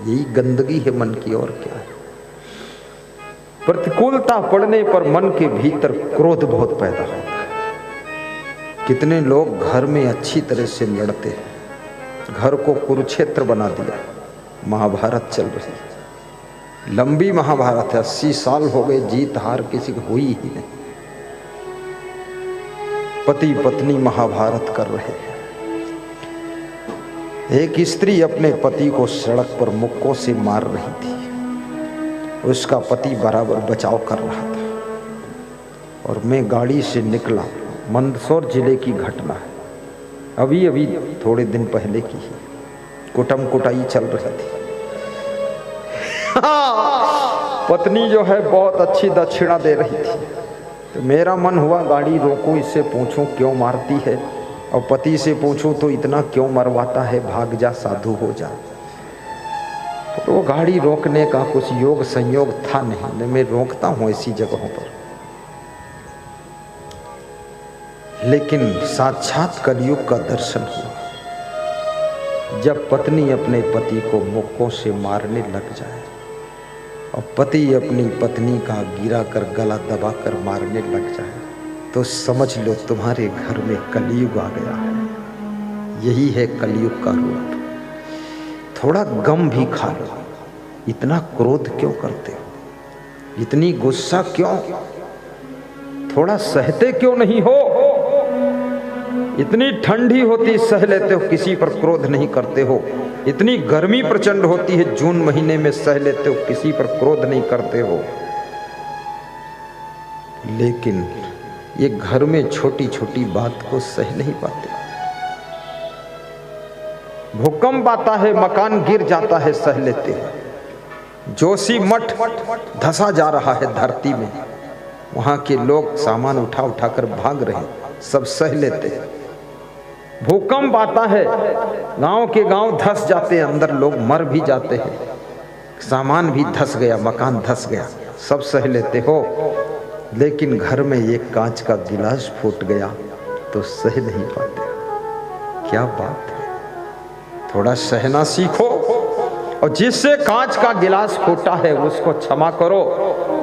यही गंदगी है मन की, और क्या है। प्रतिकूलता पड़ने पर मन के भीतर क्रोध बहुत पैदा होता है। कितने लोग घर में अच्छी तरह से लड़ते हैं, घर को कुरुक्षेत्र बना दिया, महाभारत चल रही है, लंबी महाभारत है, 80 साल हो गए, जीत हार किसी को हुई ही नहीं। पति पत्नी महाभारत कर रहे हैं। एक स्त्री अपने पति को सड़क पर मुक्कों से मार रही थी, उसका पति बराबर बचाव कर रहा था। और मैं गाड़ी से निकला। मंदसौर जिले की घटना है, अभी अभी थोड़े दिन पहले की ही। कुटम कुटाई चल रही थी। पत्नी जो है बहुत अच्छी दक्षिणा दे रही थी, तो मेरा मन हुआ गाड़ी रोकूं, इससे पूछूं क्यों मारती है, और पति से पूछूं तो इतना क्यों मरवाता है, भाग जा साधु हो जा। तो वो गाड़ी रोकने का कुछ योग संयोग था नहीं, मैं रोकता हूँ ऐसी जगहों पर। लेकिन साक्षात कलयुग का दर्शन हुआ जब पत्नी अपने पति को मुक्कों से मारने लग जाए और पति अपनी पत्नी का गिरा कर गला दबा कर मारने लग जाए, तो समझ लो तुम्हारे घर में कलयुग आ गया है। यही है कलयुग का रूप। थोड़ा गम भी खा लो। इतना क्रोध क्यों करते हो, इतनी गुस्सा क्यों, थोड़ा सहते क्यों नहीं हो। इतनी ठंडी होती सह लेते हो, किसी पर क्रोध नहीं करते हो। इतनी गर्मी प्रचंड होती है जून महीने में, सह लेते हो, किसी पर क्रोध नहीं करते हो। लेकिन ये घर में छोटी छोटी बात को सह नहीं पाते। भूकंप आता है, मकान गिर जाता है, सह लेते हैं। जोशी मठ धंसा जा रहा है धरती में, वहां के लोग सामान उठा उठा कर भाग रहे, सब सह लेते हैं। भूकंप आता है, गांव के गांव धंस जाते हैं, अंदर लोग मर भी जाते हैं, सामान भी धंस गया, मकान धंस गया, सब सह लेते हो। लेकिन घर में एक कांच का गिलास फूट गया तो सह नहीं पाते। क्या बात है, थोड़ा सहना सीखो। और जिससे कांच का गिलास फूटा है उसको क्षमा करो।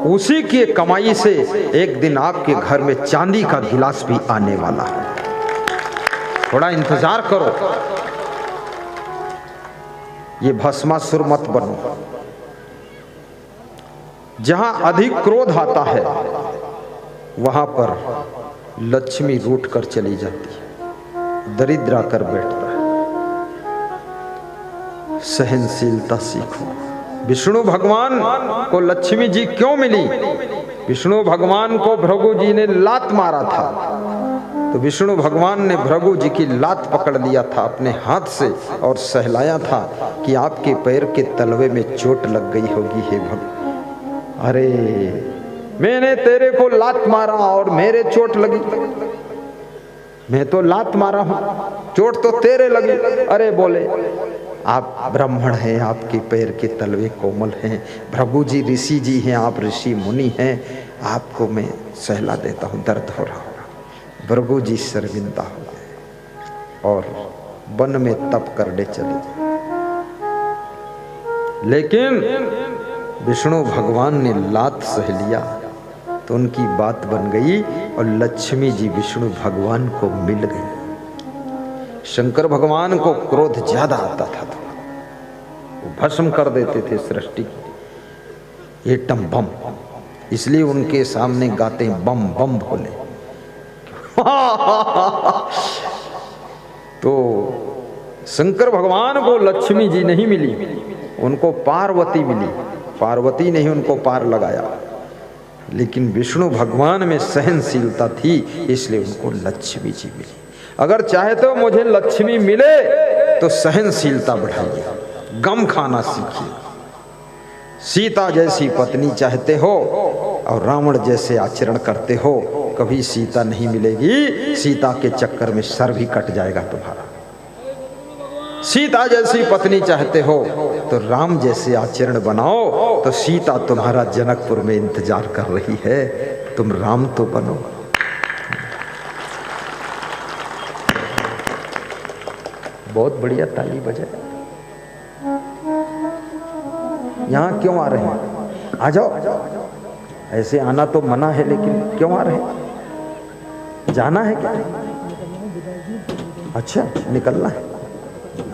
उसी की कमाई से एक दिन आपके घर में चांदी का गिलास भी आने वाला है। थोड़ा इंतजार करो। ये भस्मासुर मत बनो। जहां अधिक क्रोध आता है वहां पर लक्ष्मी रूठ कर चली जाती है, दरिद्र आकर बैठता है। सहनशीलता सीखो। विष्णु भगवान को लक्ष्मी जी क्यों मिली? विष्णु भगवान को भृगु जी ने लात मारा था, तो विष्णु भगवान ने भृगु जी की लात पकड़ लिया था अपने हाथ से और सहलाया था कि आपके पैर के तलवे में चोट लग गई होगी हे भगवान। अरे मैंने तेरे को लात मारा और मेरे चोट लगी, मैं तो लात मारा हूं, चोट तो तेरे लगी। अरे बोले आप ब्राह्मण हैं, आपके पैर के तलवे कोमल हैं, भृगु जी ऋषि जी हैं, आप ऋषि मुनि हैं, आपको मैं सहला देता हूं, दर्द हो रहा होगा। भृगु जी शर्मिंदा हो गए और वन में तप करने चले गए। लेकिन विष्णु भगवान ने लात सह लिया तो उनकी बात बन गई और लक्ष्मी जी विष्णु भगवान को मिल गई। शंकर भगवान को क्रोध ज्यादा आता था, तो वो भस्म कर देते थे सृष्टि की, एटम बम। इसलिए उनके सामने गाते हैं बम बम भोले। तो शंकर भगवान को लक्ष्मी जी नहीं मिली, उनको पार्वती मिली। पार्वती ने ही उनको पार लगाया, लेकिन विष्णु भगवान में सहनशीलता थी, इसलिए उनको लक्ष्मी जी मिली। अगर चाहे तो मुझे लक्ष्मी मिले तो सहनशीलता बढ़ाइए, गम खाना सीखिए। सीता जैसी पत्नी चाहते हो और रावण जैसे आचरण करते हो, कभी सीता नहीं मिलेगी। सीता के चक्कर में सर भी कट जाएगा तुम्हारा। सीता जैसी पत्नी चाहते हो तो राम जैसे आचरण बनाओ, तो सीता तुम्हारा जनकपुर में इंतजार कर रही है, तुम राम तो बनो। बहुत बढ़िया, ताली बजाए। यहाँ क्यों आ रहे हैं? आ जाओ। ऐसे आना तो मना है, लेकिन क्यों आ रहे हैं? जाना है क्या? अच्छा, निकलना है?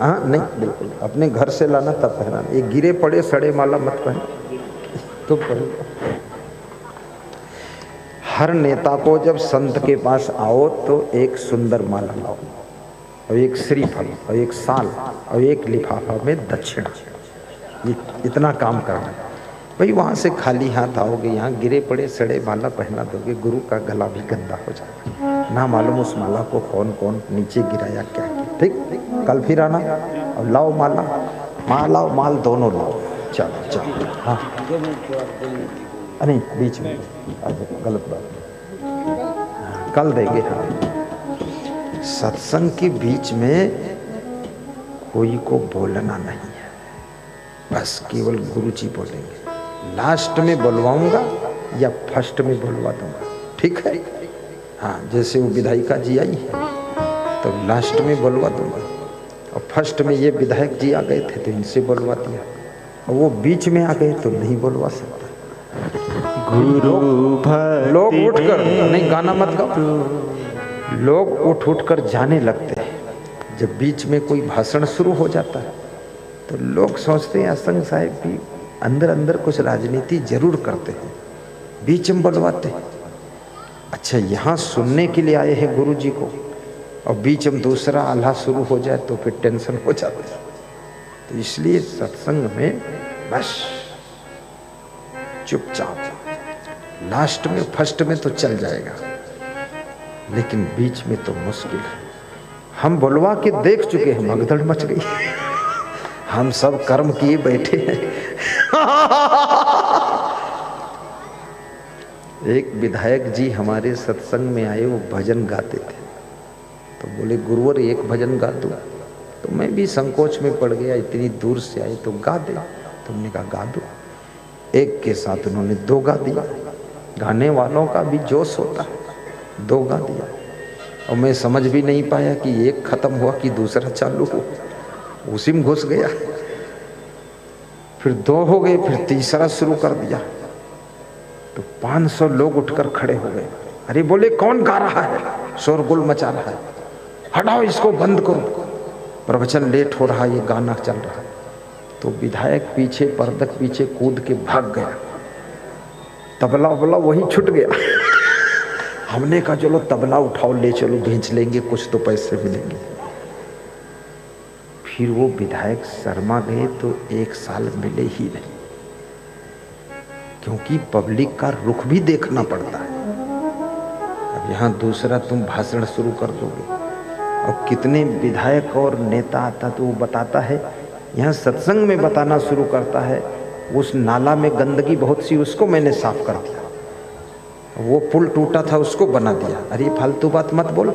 हाँ नहीं, बिल्कुल अपने घर से लाना तब पहनाना। ये गिरे पड़े सड़े माला मत पहन, तो पहन। हर नेता को जब संत के पास आओ तो एक सुंदर माला लाओ और एक श्रीफल और एक साल और एक लिफाफा में दक्षिणा। इतना काम करना है। भाई वहाँ से खाली हाथ आओगे, यहाँ गिरे पड़े सड़े माला पहना दोगे, गुरु का गला भी गंदा हो जाएगा। ना मालूम उस माला को कौन कौन नीचे गिराया क्या किया। ठीक, कल फिर आना और लाओ माला, माला और माल दोनों लाओ। चलो चलो, हाँ नहीं बीच में गलत बात, कल देंगे। हाँ, सत्संग के बीच में कोई को बोलना नहीं है, बस केवल गुरु जी बोलेंगे। लास्ट में बुलवाऊंगा या फर्स्ट में बुलवा दूंगा, ठीक है। हाँ, जैसे वो विधायिका जी आई है तो लास्ट में बुलवा दूंगा, और फर्स्ट में ये विधायक जी आ गए थे तो इनसे बुलवा दिया, और वो बीच में आ गए तो नहीं बुलवा सकता। गुरु लोग उठकर, नहीं गाना मत गाओ, लोग उठ कर जाने लगते हैं। जब बीच में कोई भाषण शुरू हो जाता है तो लोग सोचते हैं असंग साहिब भी अंदर अंदर कुछ राजनीति जरूर करते हैं, बीच में बुलवाते हैं। अच्छा, यहाँ सुनने के लिए आए हैं गुरु जी को, और बीच में दूसरा आल्हा शुरू हो जाए तो फिर टेंशन हो जाती है। तो इसलिए सत्संग में बस चुपचाप, लास्ट में फर्स्ट में तो चल जाएगा, लेकिन बीच में तो मुश्किल है। हम बुलवा के देख चुके हैं, भगदड़ मच गई। हम सब कर्म किए बैठे हैं। एक विधायक जी हमारे सत्संग में आए, वो भजन गाते थे, तो बोले गुरुवर एक भजन गा दो। तो मैं भी संकोच में पड़ गया, इतनी दूर से आए तो गा दे। तुमने कहा गा दो। एक के साथ उन्होंने दो गा दिया। गाने वालों का भी जोश होता है, दो गा दिया। और मैं समझ भी नहीं पाया कि एक खत्म हुआ कि दूसरा चालू हो, उसी में घुस गया। फिर दो हो गए, फिर तीसरा शुरू कर दिया तो 500 लोग उठकर खड़े हो गए। अरे बोले कौन गा रहा है, शोरगुल मचा रहा है, हटाओ इसको, बंद करो, प्रवचन लेट हो रहा है, ये गाना चल रहा है। तो विधायक पीछे पर्दक पीछे कूद के भाग गया, तबला वबला वही छूट गया। हमने कहा चलो तबला उठाओ, ले चलो, बेच लेंगे, कुछ तो पैसे मिलेंगे। फिर वो विधायक शर्मा गए तो 1 साल मिले ही नहीं, क्योंकि पब्लिक का रुख भी देखना पड़ता है। अब यहाँ दूसरा तुम भाषण शुरू कर दोगे, और कितने विधायक और नेता आता तो वो बताता है, यहाँ सत्संग में बताना शुरू करता है, उस नाला में गंदगी बहुत सी, उसको मैंने साफ कर दिया, वो पुल टूटा था उसको बना दिया। अरे फालतू बात मत बोल,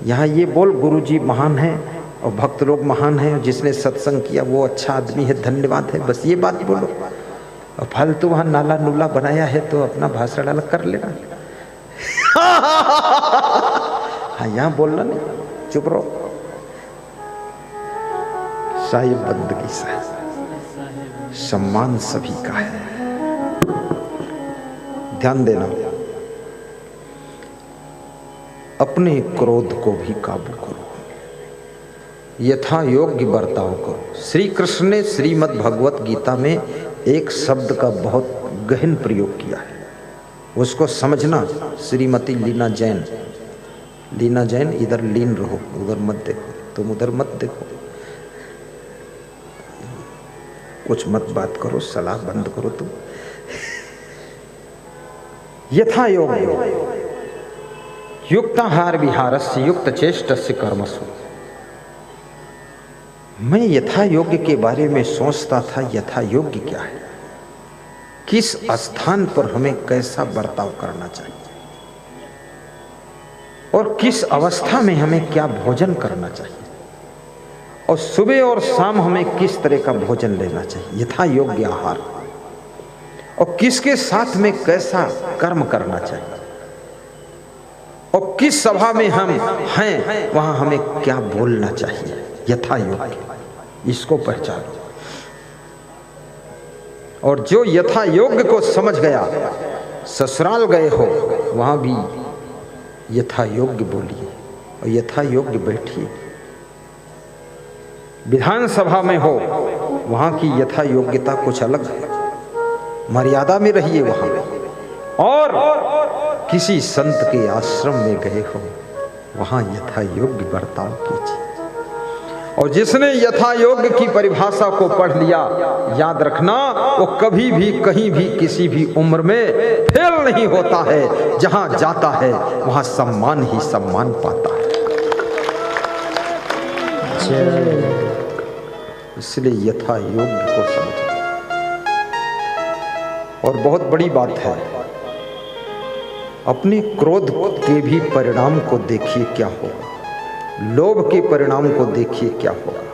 यहाँ ये बोल गुरु जी महान है और भक्त लोग महान हैं, जिसने सत्संग किया वो अच्छा आदमी है, धन्यवाद है, बस ये बात बोलो। और फालतू वहाँ नाला नूला बनाया है तो अपना भाषण अलग कर लेना। हाँ, यहाँ बोलना नहीं, चुप रहो। साहिब बंदगी साहिब, सम्मान सभी का है, ध्यान देना। अपने क्रोध को भी काबू करो, यथा योग्य बर्ताव करो। श्री कृष्ण ने श्रीमद् भगवत गीता में एक शब्द का बहुत गहन प्रयोग किया है, उसको समझना। श्रीमती लीना जैन, लीना जैन इधर लीन रहो, उधर मत देखो, तुम उधर मत देखो, कुछ मत बात करो, सलाह बंद करो तुम। यथा योग्य युक्ताहार विहारस्य युक्त चेष्टस्य कर्मसु। मैं यथा योग्य के बारे में सोचता था, यथा योग्य क्या है, किस स्थान पर हमें कैसा बर्ताव करना चाहिए, और किस अवस्था में हमें क्या भोजन करना चाहिए, और सुबह और शाम हमें किस तरह का भोजन लेना चाहिए, यथा योग्य आहार, और किसके साथ में कैसा कर्म करना चाहिए, और किस सभा में हम हैं वहां हमें क्या बोलना चाहिए, यथा योग्य। इसको पहचानो। और जो यथा योग्य को समझ गया, ससुराल गए हो वहां भी यथा योग्य बोलिए और यथा योग्य बैठिए। विधानसभा में हो वहां की यथा योग्यता कुछ अलग है, मर्यादा में रहिए वहां। और किसी संत के आश्रम में गए हो वहां यथा योग्य बर्ताव कीजिए। और जिसने यथा योग्य की परिभाषा को पढ़ लिया, याद रखना वो कभी भी कहीं भी किसी भी उम्र में फेल नहीं होता है। जहां जाता है वहां सम्मान ही सम्मान पाता है। इसलिए यथा योग्य को समझो। और बहुत बड़ी बात है, अपने क्रोध के भी परिणाम को देखिए क्या होगा, लोभ के परिणाम को देखिए क्या होगा।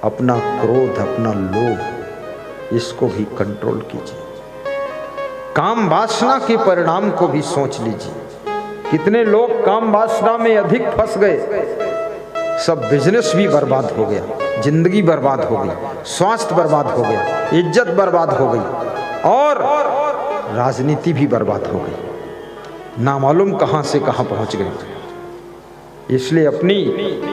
अपना क्रोध, अपना लोभ, इसको भी कंट्रोल कीजिए। काम वासना के परिणाम को भी सोच लीजिए। कितने लोग काम वासना में अधिक फंस गए, सब बिजनेस भी बर्बाद हो गया, जिंदगी बर्बाद हो गई, स्वास्थ्य बर्बाद हो गया, इज्जत बर्बाद हो गई और राजनीति भी बर्बाद हो गई। नामालूम कहां से कहां पहुंच गए। इसलिए अपनी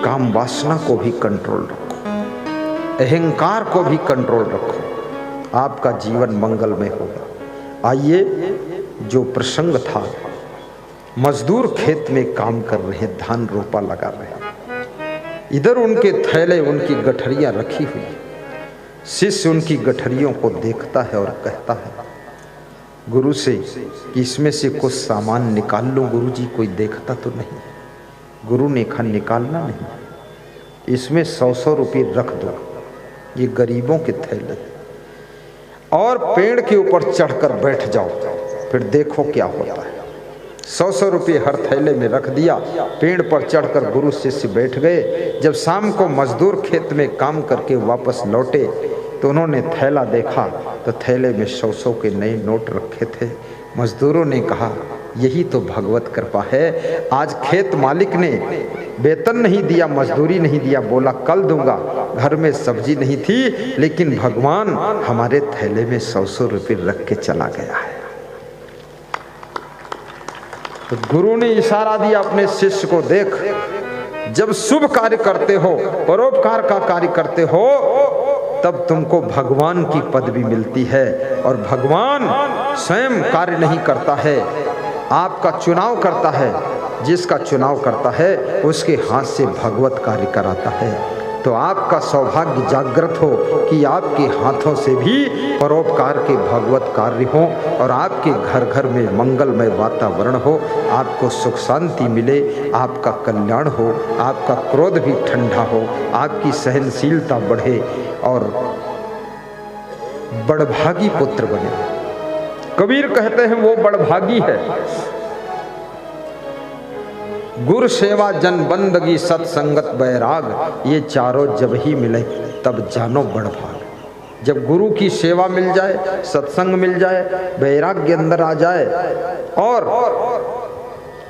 काम वासना को भी कंट्रोल रखो, अहंकार को भी कंट्रोल रखो, आपका जीवन मंगलमय होगा। आइए, जो प्रसंग था, मजदूर खेत में काम कर रहे, धान रोपा लगा रहे, इधर उनके थैले, उनकी गठरियां रखी हुई। शिष्य उनकी गठरियों को देखता है और कहता है गुरु से कि इसमें से कुछ सामान निकाल लो गुरु जी, कोई देखता तो नहीं। गुरु ने कहा निकालना नहीं, इसमें 100-100 रुपये रख दो, ये गरीबों के थैले, और पेड़ के ऊपर चढ़कर बैठ जाओ, फिर देखो क्या होता है। 100-100 रुपये हर थैले में रख दिया, पेड़ पर चढ़कर गुरु शिष्य बैठ गए। जब शाम को मजदूर खेत में काम करके वापस लौटे तो उन्होंने थैला देखा तो थैले में 100-100 के नए नोट रखे थे। मजदूरों ने कहा यही तो भगवत कृपा है। आज खेत मालिक ने वेतन नहीं दिया, मजदूरी नहीं दिया, बोला कल दूंगा, घर में सब्जी नहीं थी, लेकिन भगवान हमारे थैले में 100-100 रुपये रख के चला गया है। तो गुरु ने इशारा दिया अपने शिष्य को, देख जब शुभ कार्य करते हो, परोपकार का कार्य करते हो, तब तुमको भगवान की पदवी मिलती है। और भगवान स्वयं कार्य नहीं करता है, आपका चुनाव करता है। जिसका चुनाव करता है उसके हाथ से भगवत कार्य कराता है। तो आपका सौभाग्य जागृत हो कि आपके हाथों से भी परोपकार के भगवत कार्य हो और आपके घर घर में मंगलमय वातावरण हो, आपको सुख शांति मिले, आपका कल्याण हो, आपका क्रोध भी ठंडा हो, आपकी सहनशीलता बढ़े और बड़भागी पुत्र बने। कबीर कहते हैं वो बड़भागी है। गुर सेवा जन बंदगी सत्संगत बैराग, ये चारों जब ही मिले तब जानो बड़भाग। जब गुरु की सेवा मिल जाए, सत्संग मिल जाए, वैराग्य अंदर आ जाए और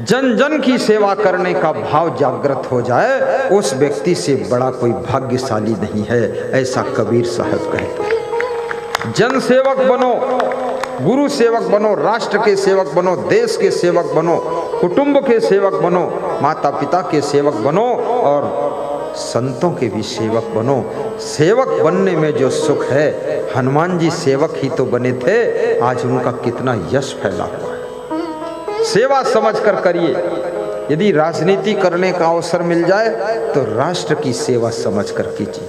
जन जन की सेवा करने का भाव जागृत हो जाए, उस व्यक्ति से बड़ा कोई भाग्यशाली नहीं है, ऐसा कबीर साहब कहते हैं। जन सेवक बनो, गुरु सेवक बनो, राष्ट्र के सेवक बनो, देश के सेवक बनो, कुटुंब के सेवक बनो, माता पिता के सेवक बनो और संतों के भी सेवक बनो। सेवक बनने में जो सुख है, हनुमान जी सेवक ही तो बने थे, आज उनका कितना यश फैला हुआ है। सेवा समझकर करिए। यदि राजनीति करने का अवसर मिल जाए तो राष्ट्र की सेवा समझकर कीजिए।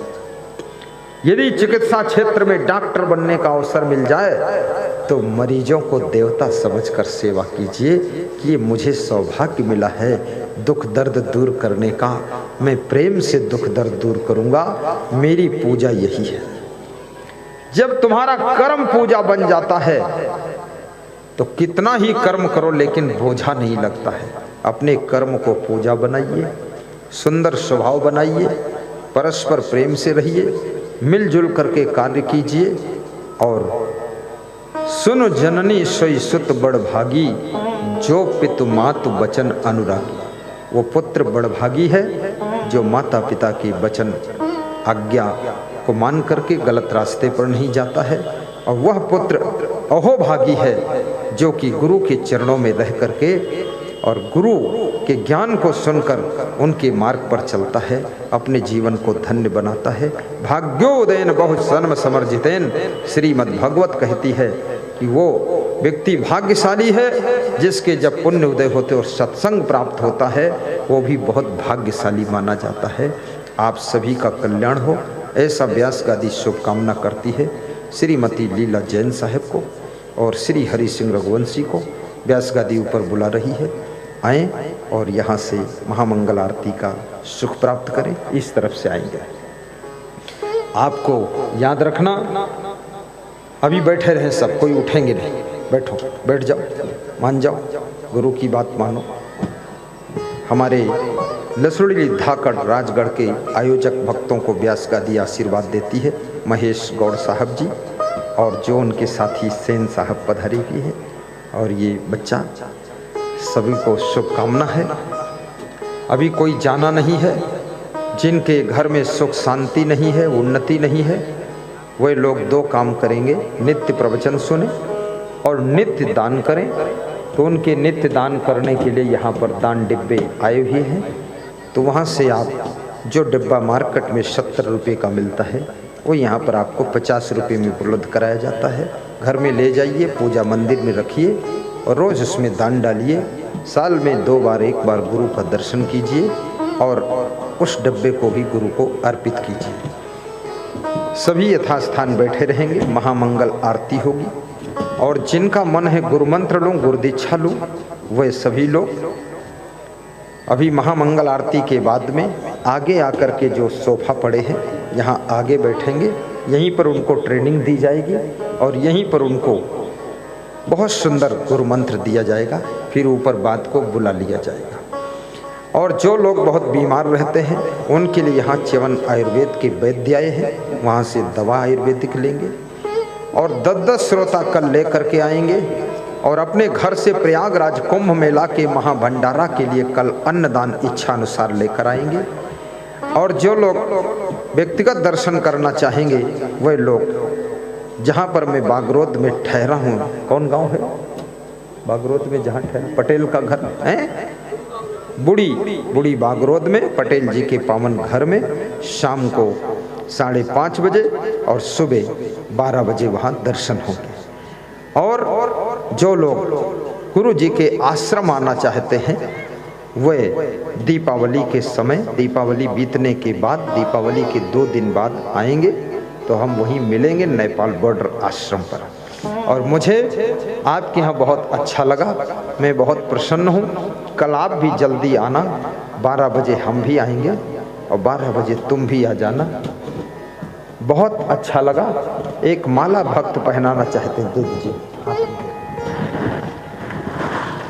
यदि चिकित्सा क्षेत्र में डॉक्टर बनने का अवसर मिल जाए तो मरीजों को देवता समझकर सेवा कीजिए कि ये मुझे सौभाग्य मिला है दुख दर्द दूर करने का, मैं प्रेम से दुख दर्द दूर करूंगा, मेरी पूजा यही है। जब तुम्हारा कर्म पूजा बन जाता है तो कितना ही कर्म करो लेकिन बोझा नहीं लगता है। अपने कर्म को पूजा बनाइए, सुंदर स्वभाव बनाइए, परस्पर प्रेम से रहिए, मिलजुल करके कार्य कीजिए। और सुनो जननी सोई सुत बड़भागी, जो पितु मातु वचन अनुरागी। वो पुत्र बड़भागी है जो माता पिता की वचन आज्ञा को मान करके गलत रास्ते पर नहीं जाता है, और वह पुत्र अहोभागी है जो कि गुरु के चरणों में रह करके और गुरु के ज्ञान को सुनकर उनके मार्ग पर चलता है, अपने जीवन को धन्य बनाता है। भाग्योदयन बहुत जन्म समर्जितेन, श्रीमद् भगवत कहती है कि वो व्यक्ति भाग्यशाली है जिसके जब पुण्य उदय होते और सत्संग प्राप्त होता है, वो भी बहुत भाग्यशाली माना जाता है। आप सभी का कल्याण हो, ऐसा व्यास गादी शुभकामना करती है। श्रीमती लीला जैन साहब को और श्री हरि सिंह रघुवंशी को व्यास गादी ऊपर बुला रही है। आएँ और यहाँ से महामंगल आरती का सुख प्राप्त करें। इस तरफ से आएंगे। आपको याद रखना, अभी बैठे रहे सब, कोई उठेंगे नहीं। बैठो, बैठ जाओ, मान जाओ, गुरु की बात मानो। हमारे लसुड़ी धाकड़ राजगढ़ के आयोजक भक्तों को व्यास गादी आशीर्वाद देती है। महेश गौड़ साहब जी और जो उनके साथी सेन साहब पधारे हुए हैं। और ये बच्चा, सभी को शुभकामना है। अभी कोई जाना नहीं है। जिनके घर में सुख शांति नहीं है, उन्नति नहीं है, वे लोग दो काम करेंगे, नित्य प्रवचन सुने और नित्य दान करें। तो उनके नित्य दान करने के लिए यहाँ पर दान डिब्बे आए हुए हैं। तो वहाँ से आप जो डिब्बा मार्केट में 70 रुपये का मिलता है, वो यहाँ पर आपको 50 रुपये में उपलब्ध कराया जाता है। घर में ले जाइए, पूजा मंदिर में रखिए और रोज़ उसमें दान डालिए। साल में 2 बार, 1 बार गुरु का दर्शन कीजिए और उस डब्बे को भी गुरु को अर्पित कीजिए। सभी यथास्थान बैठे रहेंगे। महामंगल आरती होगी और जिनका मन है गुरु मंत्र लूँ, गुरु दीक्षा लूँ, वह सभी लोग अभी महामंगल आरती के बाद में आगे आकर के जो सोफा पड़े हैं, यहाँ आगे बैठेंगे। यहीं पर उनको ट्रेनिंग दी जाएगी और यहीं पर उनको बहुत सुंदर गुरु मंत्र दिया जाएगा। फिर ऊपर बात को बुला लिया जाएगा। और जो लोग बहुत बीमार रहते हैं, उनके लिए यहाँ च्यवन आयुर्वेद के वैद्य आए हैं, वहाँ से दवा आयुर्वेदिक लेंगे। और 10-10 श्रोता कल लेकर के आएंगे और अपने घर से प्रयागराज कुंभ मेला के महाभंडारा के लिए कल अन्नदान इच्छा अनुसार लेकर आएंगे। और जो लोग व्यक्तिगत दर्शन करना चाहेंगे, वह लोग जहाँ पर मैं बागरोद में ठहरा हूँ, कौन गांव है बागरोद में जहाँ ठहरा, पटेल का घर है, बुढ़ी बागरोद में पटेल जी के पावन घर में शाम को 5:30 बजे और सुबह 12 बजे वहाँ दर्शन होंगे। और जो लोग गुरु जी के आश्रम आना चाहते हैं, वे दीपावली के समय, दीपावली बीतने के बाद, दीपावली के 2 दिन बाद आएंगे। तो हम वहीं मिलेंगे नेपाल बॉर्डर आश्रम पर। और मुझे आपके यहाँ बहुत अच्छा लगा, मैं बहुत प्रसन्न हूँ। कल आप भी जल्दी आना, 12 बजे हम भी आएंगे और 12 बजे तुम भी आ जाना। बहुत अच्छा लगा। एक माला भक्त पहनाना चाहते हैं, दे दीजिए।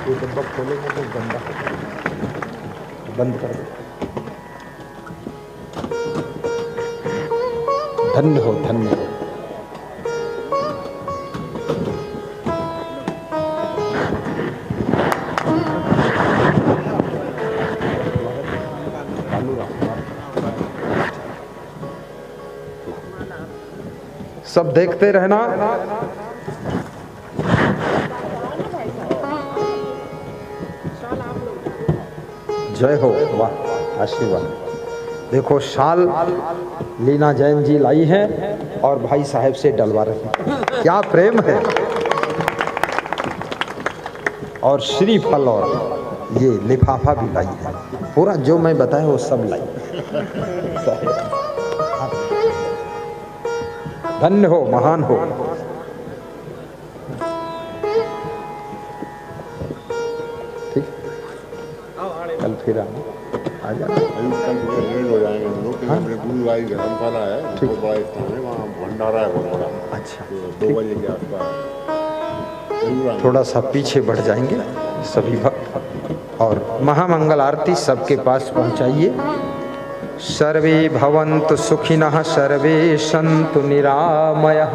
ये डब्बा खोलेंगे तो गंदा बंद कर दो। धन्य हो, धन्य हो। सब देखते रहना। जय हो, वाह, आशीर्वाद। देखो शाल लीना जैन जी लाई है और भाई साहब से डलवा रही है। क्या प्रेम है। और श्रीफल और ये लिफाफा भी लाई है। पूरा जो मैं बताया वो सब लाई। धन्य हो, महान हो। ठीक, कल फिर आ जाना। हो जाएंगे हम लोग। गुरुवाई धर्मशाला है, बहुत बड़ा स्थान है, वहाँ भंडारा है बहुत बड़ा। अच्छा, 2 बजे के आसपास थोड़ा सा पीछे बढ़ जाएंगे सभी भक्त। और महामंगल आरती सबके पास पहुँचाइए। सर्वे भवन्तु सुखिनः, सर्वे सन्तु निरामयः,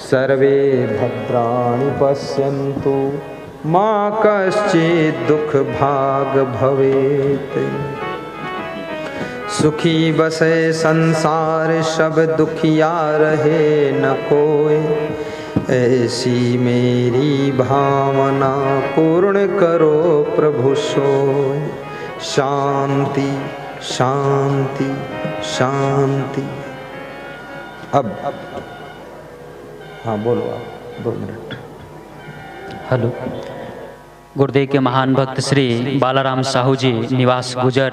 सर्वे भद्राणि पश्यन्तु, मा कश्चित् दुःख भाग भवेत्। सुखी बसे संसार, सब दुखिया रहे न कोई, ऐसी मेरी भावना पूर्ण करो प्रभु सोय। शांति शांति शांति। अब हाँ बोलो आप, 2 मिनट। हेलो। गुरुदेव के महान भक्त श्री बालाराम साहू जी निवास गुजर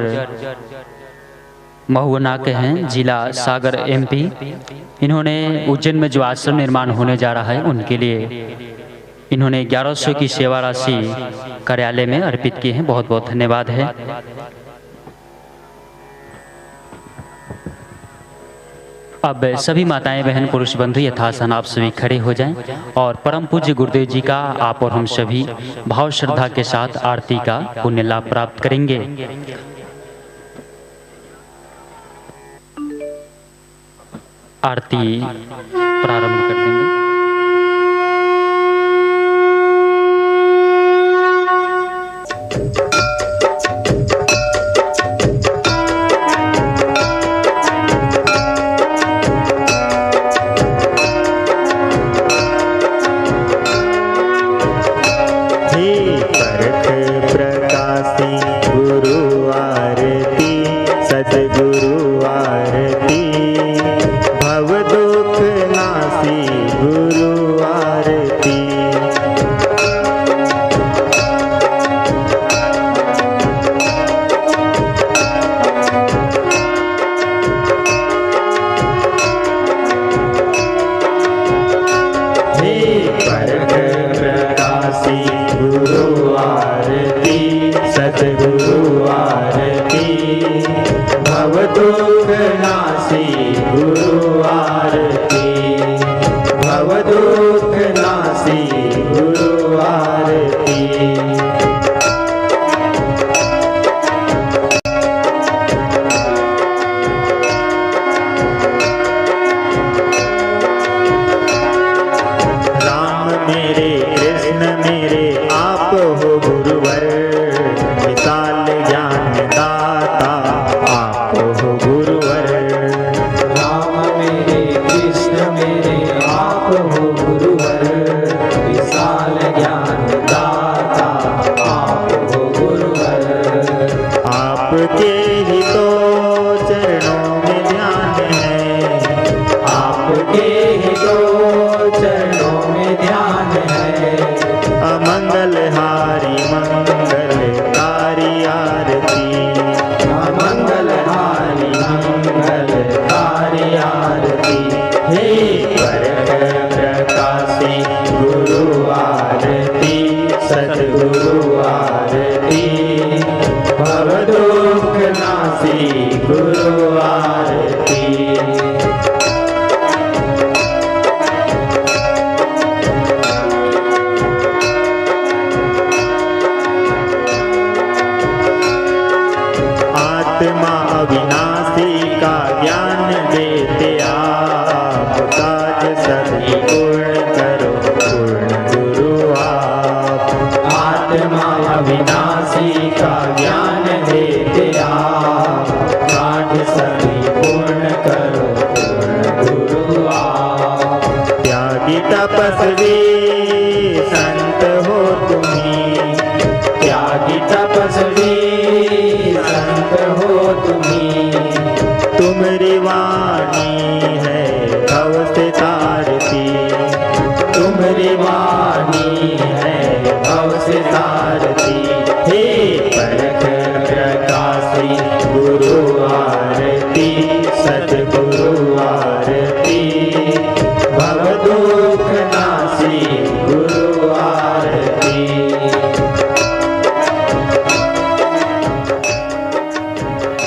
महुआ के हैं, जिला सागर MP। इन्होंने उज्जैन में जो आश्रम निर्माण होने जा रहा है उनके लिए इन्होंने 1100 की सेवा राशि कार्यालय में अर्पित की है। बहुत बहुत धन्यवाद है। अब सभी माताएं बहन पुरुष बंधु यथासन आप सभी खड़े हो जाएं और परम पूज्य गुरुदेव जी का आप और हम सभी भाव श्रद्धा के साथ आरती का पुण्य लाभ प्राप्त करेंगे। आरती प्रारंभ कर देंगे।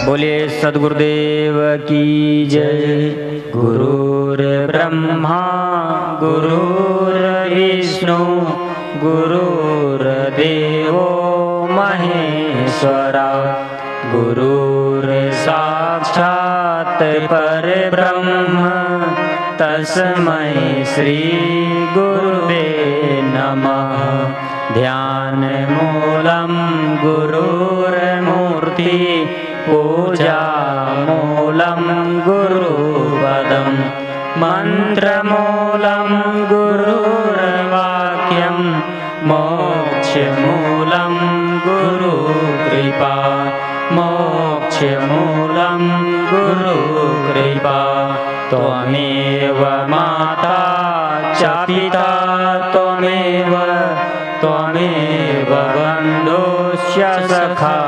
बोलिए सद्गुरुदेव की जय। गुरुर्ब्रह्मा गुरुर्विष्णु गुरुर्देवो महेश्वरा गुरुर्साक्षात् परब्रह्म तस्मै श्री गुरुवे नमः। ध्यान मूलं गुरुर्मूर्ति पूजा मूलं गुरुपदं मंत्रमूलं गुरुर्वाक्यं मोक्षमूलं गुरुकृपा मोक्षमूलं गुरुकृपा। त्वमेव माता च पिता त्वमेव बन्धुश्च सखा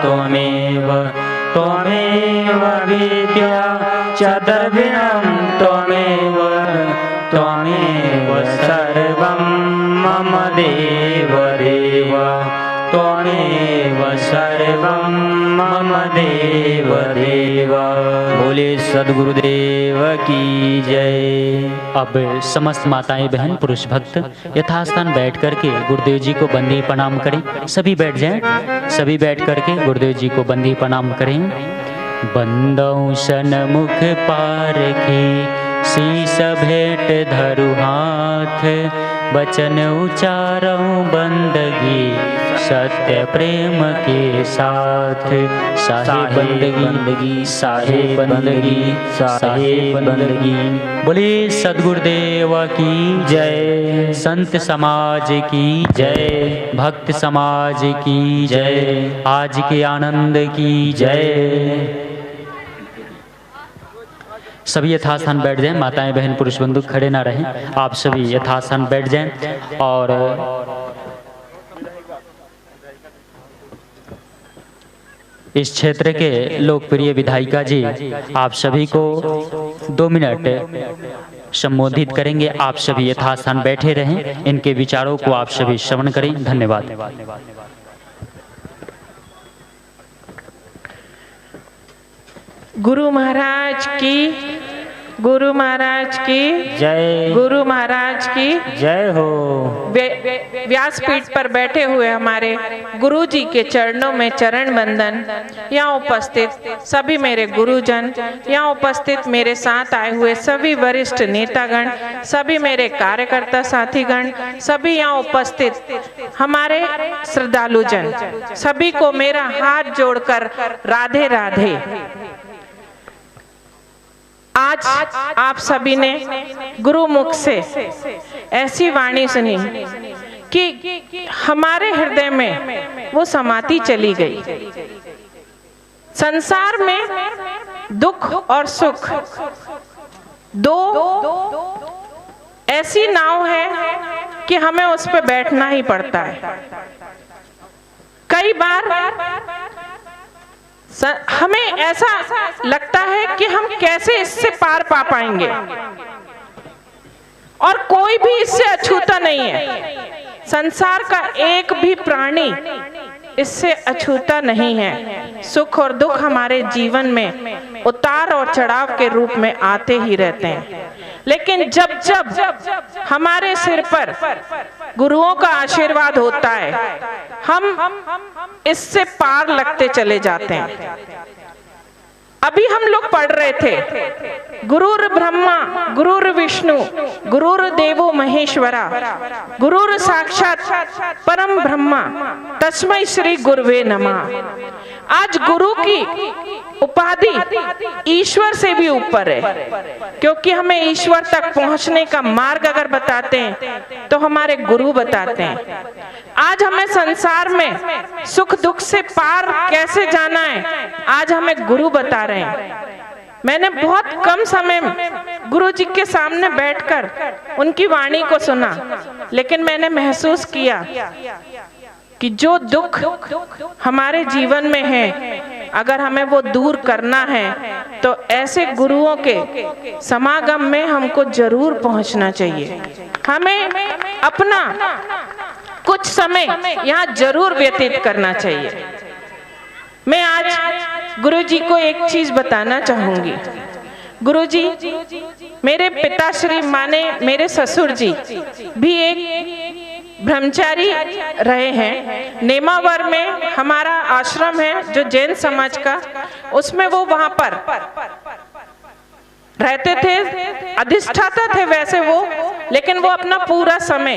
त्वमेव विद्या च द्रविणं त्वमेव त्वमेव सर्वं मम देव देव त्वमेव सर्वं मम देव देव। बोले सद्गुरुदेव की जय। अब समस्त माताएं बहन पुरुष भक्त यथास्थान बैठ करके गुरुदेव जी को बंदी प्रणाम करें। सभी बैठ जाएं, सभी बैठ करके गुरुदेव जी को बंदी प्रणाम करें। बंदौ सन्मुख पारखी शीस भेंट धरु हाथ बचन उचारऊं बंदगी सत्य प्रेम के साथ। साहेब बंदगी साहेब बंदगी साहेब बंदगी। बोले सद्गुरुदेव की जय, संत समाज की जय, भक्त समाज की जय, आज के आनंद की जय। सभी यथास्थान बैठ जाएं। माताएं बहन पुरुष बंधु खड़े ना रहें, आप सभी यथास्थान बैठ जाएं। और इस क्षेत्र के लोकप्रिय विधायिका जी आप सभी को 2 मिनट संबोधित करेंगे। आप सभी यथास्थान बैठे रहें, इनके विचारों को आप सभी श्रवण करें। धन्यवाद। गुरु महाराज की, गुरु महाराज की जय, गुरु महाराज की जय हो। व्यासपीठ पर बैठे हुए हमारे गुरु जी के चरणों में चरण बंदन। यहाँ उपस्थित सभी मेरे गुरुजन, यहाँ उपस्थित मेरे साथ आए हुए सभी वरिष्ठ नेतागण, सभी मेरे कार्यकर्ता साथीगण, सभी यहाँ उपस्थित हमारे श्रद्धालुजन, सभी को मेरा हाथ जोड़कर राधे राधे। आज आप सभी ने गुरु मुख से ऐसी वाणी सुनी कि हमारे हृदय में वो समाधि चली गई। संसार में दुख और सुख दो ऐसी नाव है कि हमें उस पर बैठना ही पड़ता है। कई बार हमें ऐसा लगता है कि हम कैसे इससे पार पा पाएंगे, और कोई भी इससे अछूता नहीं है। संसार का एक भी प्राणी इससे अछूता नहीं है। सुख और दुख हमारे जीवन में उतार और चढ़ाव के रूप में आते ही रहते हैं, लेकिन जब जब हमारे सिर पर गुरुओं का आशीर्वाद होता है, हम इससे पार लगते चले जाते हैं। अभी हम लोग पढ़ रहे थे, गुरुर ब्रह्मा गुरुर विष्णु गुरुर देवो महेश्वरा गुरुर साक्षात परम ब्रह्मा तस्मै श्री गुरुवे नमः। आज गुरु की उपाधि ईश्वर से भी ऊपर है, क्योंकि हमें ईश्वर तक पहुंचने का मार्ग अगर बताते हैं तो हमारे गुरु बताते हैं। आज हमें संसार में सुख दुख से पार कैसे जाना है, आज हमें गुरु बता रहे हैं। मैंने बहुत कम समय गुरु जी के सामने बैठकर उनकी वाणी को सुना, लेकिन मैंने महसूस किया कि जो दुख हमारे जीवन में है, अगर हमें वो दूर करना है तो ऐसे गुरुओं के समागम में हमको जरूर पहुंचना चाहिए। हमें अपना कुछ समय यहाँ जरूर व्यतीत करना चाहिए। मैं आज गुरु जी को एक चीज बताना चाहूंगी। गुरु जी, मेरे पिताश्री माने मेरे ससुर जी भी एक ब्रह्मचारी रहे हैं। नेमावर में हमारा आश्रम है जो जैन समाज का, उसमें वो वहां पर रहते थे, अधिष्ठाता थे वैसे वो, लेकिन वो अपना पूरा समय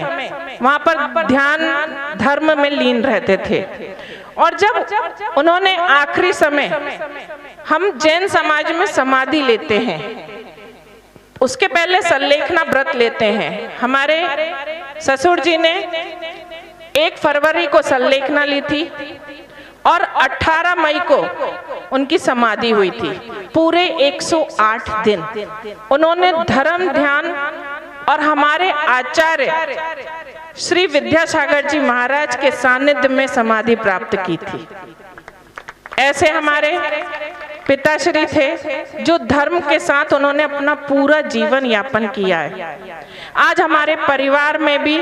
वहां पर ध्यान धर्म में लीन रहते थे। और जब उन्होंने आखिरी समय, हम जैन समाज में समाधि लेते हैं, उसके पहले सल्लेखना व्रत लेते हैं। हमारे ससुर जी ने 1 फरवरी को सल्लेखना ली थी और 18 मई को उनकी समाधि हुई थी। पूरे 108 दिन उन्होंने धर्म ध्यान और हमारे आचार्य श्री विद्यासागर जी महाराज के सानिध्य में समाधि प्राप्त की थी। ऐसे हमारे पिताश्री थे जो धर्म के साथ उन्होंने अपना पूरा जीवन यापन किया है। आज हमारे परिवार में भी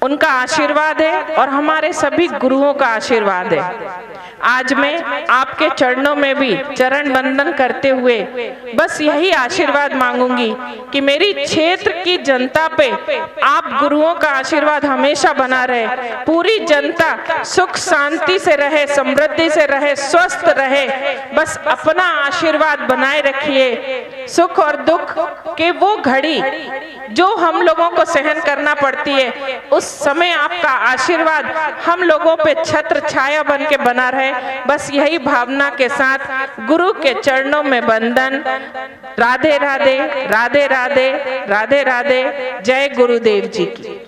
उनका आशीर्वाद है और हमारे सभी गुरुओं का आशीर्वाद है। आज मैं आपके चरणों में भी चरण वंदन करते हुए बस यही आशीर्वाद मांगूंगी कि मेरी क्षेत्र की जनता पे आप गुरुओं का आशीर्वाद हमेशा बना रहे, पूरी जनता सुख शांति से रहे, समृद्धि से रहे, स्वस्थ रहे, बस अपना आशीर्वाद बनाए रखिए। सुख और दुख के वो घड़ी जो हम लोगों को सहन करना पड़ती है, उस समय आपका आशीर्वाद हम लोगों पे छत्र छाया बन के बना रहे, बस यही भावना के साथ गुरु के चरणों में वंदन। राधे राधे, राधे राधे, राधे राधे। जय गुरुदेव जी की।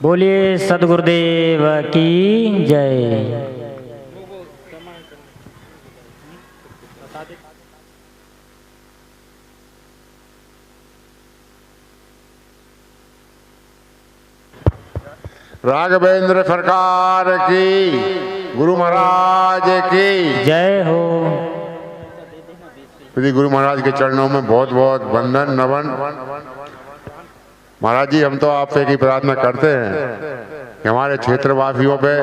बोलिए सदगुरुदेव की जय। राघवेंद्र सरकार की, गुरु महाराज की जय हो। श्री गुरु महाराज के चरणों में बहुत बहुत वंदन नमन। महाराज जी, हम तो आपसे एक ही प्रार्थना करते हैं कि हमारे क्षेत्रवासियों पे,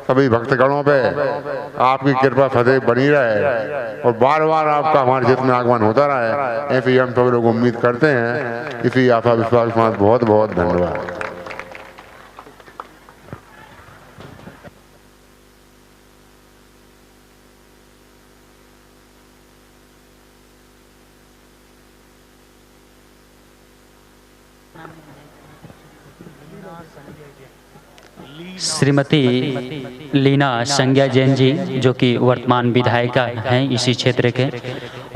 सभी भक्तगणों पे आपकी कृपा सदैव बनी रहे और बार बार आपका हमारे चित्त में आगमन होता रहे, ऐसी हम सब लोग उम्मीद करते हैं। इसी आशा विश्वास के साथ बहुत बहुत धन्यवाद। श्रीमती लीना संज्ञा जैन जी, जो कि वर्तमान विधायिका हैं इसी क्षेत्र के,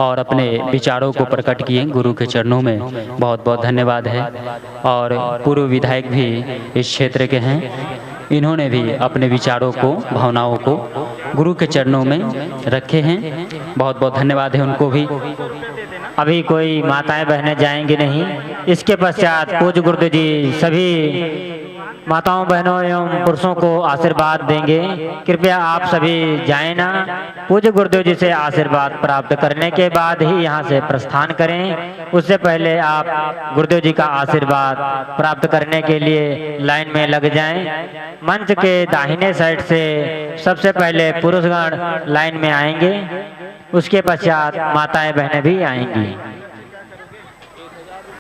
और अपने विचारों को प्रकट किए गुरु के चरणों में, बहुत बहुत धन्यवाद है। और पूर्व विधायक भी इस क्षेत्र के हैं, इन्होंने भी अपने विचारों को, भावनाओं को गुरु के चरणों में रखे हैं, बहुत बहुत धन्यवाद है उनको भी। अभी कोई माताएं बहनें जाएंगी नहीं, इसके पश्चात पूज्य गुरुदेव जी सभी माताओं बहनों एवं पुरुषों को आशीर्वाद देंगे। कृपया आप सभी जाएं ना, पूज्य गुरुदेव जी से आशीर्वाद प्राप्त करने के बाद ही यहाँ से प्रस्थान करें। उससे पहले आप गुरुदेव जी का आशीर्वाद प्राप्त करने के लिए लाइन में लग जाएं। मंच के दाहिने साइड से सबसे पहले पुरुषगण लाइन में आएंगे, उसके पश्चात माताएं बहनें भी आएंगी।